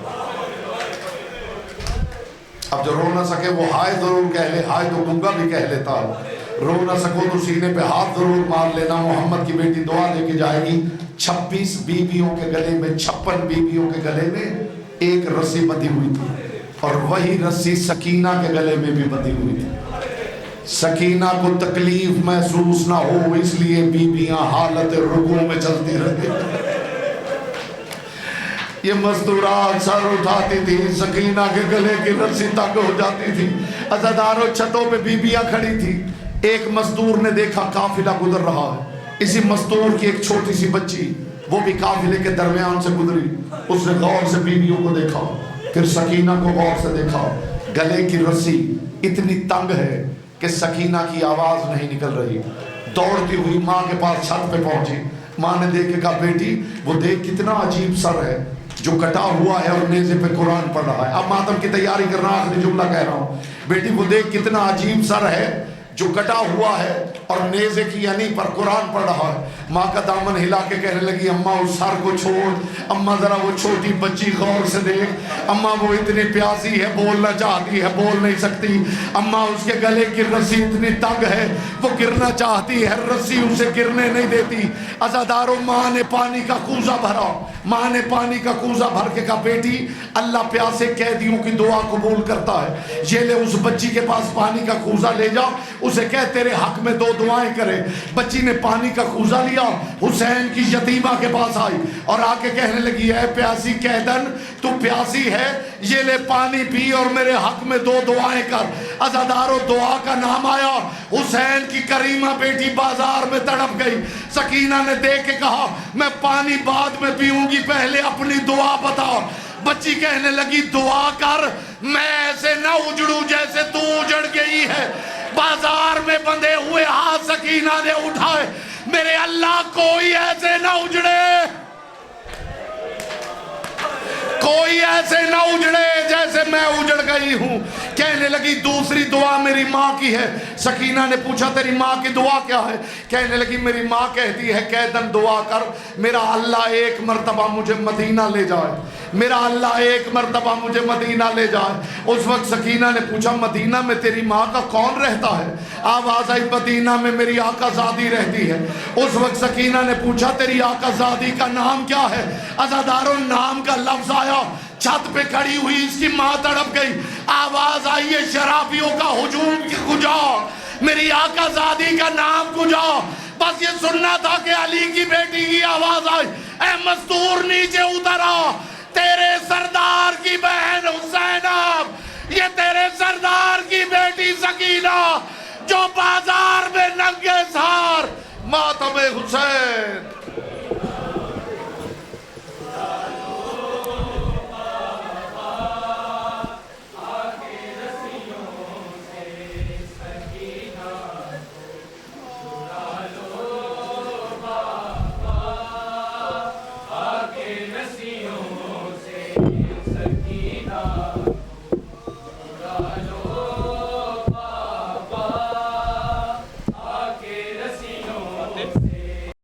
اب جو رو نہ سکے وہ ہائے ضرور کہہ لے، ہائے تو گنگا بھی کہہ لیتا ہے. رو نہ سکو تو سینے پہ ہاتھ ضرور مار لینا. محمد کی بیٹی دعا لے کے جائے گی. 26 بیویوں کے گلے میں، 56 بیویوں کے گلے میں ایک رسی بندھی ہوئی تھی، اور وہی رسی سکینہ کے گلے میں بھی بندھی ہوئی تھی. سکینہ کو تکلیف محسوس نہ ہو اس لیے بیویاں حالت رکوع میں چلتی رہتی. یہ مزدورات سر اٹھاتی تھی، سکینہ کے گلے کی رسی تنگ ہو جاتی تھی. عزادارو چھتوں پہ بیویاں کھڑی تھی. ایک مزدور نے دیکھا قافلہ گزر رہا ہے. اسی مزدور کی ایک چھوٹی سی بچی وہ بھی قافلے کے درمیان سے گزری. اس نے غور سے بیویوں کو دیکھا، پھر سکینہ کو غور سے دیکھا. گلے کی رسی اتنی تنگ ہے کہ سکینہ کی آواز نہیں نکل رہی. دوڑتی ہوئی ماں کے پاس چھت پہ پہنچی. ماں نے دیکھ کے کہا بیٹی وہ دیکھ کتنا عجیب سر ہے جو کٹا ہوا ہے اور نیزے پہ قرآن پڑھ رہا ہے. اب ماتم کی تیاری کر رہا, آخری جملہ کہہ رہا ہوں. بیٹی وہ دیکھ کتنا عجیب سر ہے جو کٹا ہوا ہے اور نیزے کی یعنی پر قرآن پڑھ رہا ہے. ماں کا دامن ہلا کے کہنے لگی اماں اس سر کو چھوڑ, اماں ذرا وہ چھوٹی بچی غور سے دیکھ, اماں وہ اتنی پیاسی ہے بولنا چاہتی ہے بول نہیں سکتی, اماں اس کے گلے کی رسی اتنی تنگ ہے وہ گرنا چاہتی ہے رسی اسے گرنے نہیں دیتی. عزادارو ماں نے پانی کا کوزہ بھرا, ماں نے پانی کا کوزہ بھر کے کہا بیٹی اللہ پیاسے قیدیوں کی دعا قبول کرتا ہے, یہ لے اس بچی کے پاس پانی کا کوزہ لے جا, اسے کہہ تیرے حق میں 2 دعائیں کرے. بچی نے پانی کا کوزہ لیا, حسین کی یتیمہ کے پاس آئی اور آ کے کہنے لگی اے پیاسی قیدن تو پیاسی ہے, یہ لے پانی پی اور میرے حق میں 2 دعائیں کر. عزادارو دعا کا نام آیا, حسین کی کریمہ بیٹی بازار میں تڑپ گئی. سکینہ نے دیکھ کے کہا میں پانی بعد میں پیوں گی, پہلے اپنی دعا بتا. بچی کہنے لگی دعا کر, میں ایسے نہ اجڑوں جیسے تو اجڑ گئی ہے. بازار میں بندھے ہوئے ہاتھ سکینہ نے اٹھائے, میرے اللہ کوئی ایسے نہ اجڑے, کوئی ایسے نہ اجڑے جیسے میں اجڑ گئی ہوں. کہنے لگی دوسری دعا میری ماں کی ہے. سکینہ نے پوچھا تیری ماں کی دعا کیا ہے؟ کہنے لگی میری ماں کہتی ہے قیدن دعا کر میرا اللہ ایک مرتبہ مجھے مدینہ لے جائے, میرا اللہ ایک مرتبہ مجھے مدینہ لے جائے. اس وقت سکینہ نے پوچھا مدینہ میں تیری ماں کا کون رہتا ہے؟ آواز آئی مدینہ میں میری آقا زادی رہتی ہے. اس وقت سکینہ نے پوچھا تیری آقا زادی کا نام کیا ہے؟ عزادارو نام کا لفظ آیا, چھت پہ کھڑی ہوئی اس کی ماں تڑپ گئی. آواز آئی ہے شرابیوں کا ہجوم کجا, میری آقا زادی کا نام کجا. بس یہ سننا تھا کہ علی کی بیٹی کی آواز آئی, اے مستور نیچے اترا, تیرے سردار کی بہن حسینہ, یہ تیرے سردار کی بیٹی سکینہ جو بازار میں ننگے سار ماتم حسین